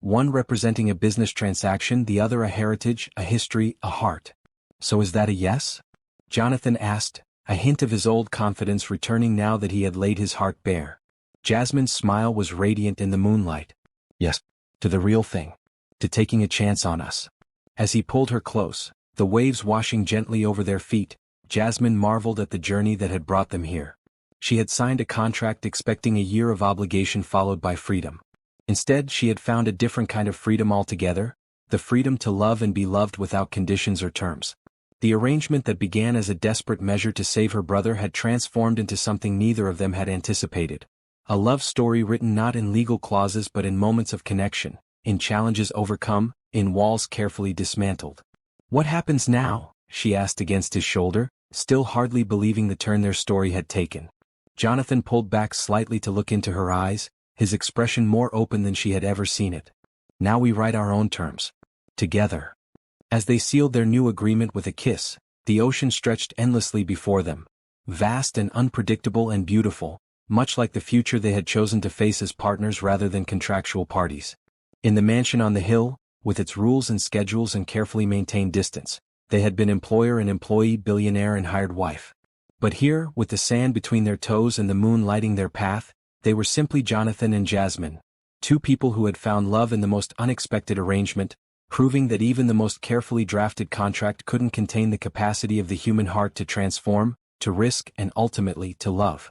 One representing a business transaction, the other a heritage, a history, a heart. So is that a yes? Jonathan asked, a hint of his old confidence returning now that he had laid his heart bare. Jasmine's smile was radiant in the moonlight. Yes. To the real thing. To taking a chance on us. As he pulled her close, the waves washing gently over their feet, Jasmine marveled at the journey that had brought them here. She had signed a contract expecting a year of obligation followed by freedom. Instead, she had found a different kind of freedom altogether, the freedom to love and be loved without conditions or terms. The arrangement that began as a desperate measure to save her brother had transformed into something neither of them had anticipated. A love story written not in legal clauses but in moments of connection, in challenges overcome, in walls carefully dismantled. What happens now? She asked against his shoulder, still hardly believing the turn their story had taken. Jonathan pulled back slightly to look into her eyes, his expression more open than she had ever seen it. Now we write our own terms. Together. As they sealed their new agreement with a kiss, the ocean stretched endlessly before them. Vast and unpredictable and beautiful, much like the future they had chosen to face as partners rather than contractual parties. In the mansion on the hill, with its rules and schedules and carefully maintained distance, they had been employer and employee, billionaire and hired wife. But here, with the sand between their toes and the moon lighting their path, they were simply Jonathan and Jasmine, two people who had found love in the most unexpected arrangement, proving that even the most carefully drafted contract couldn't contain the capacity of the human heart to transform, to risk and ultimately to love.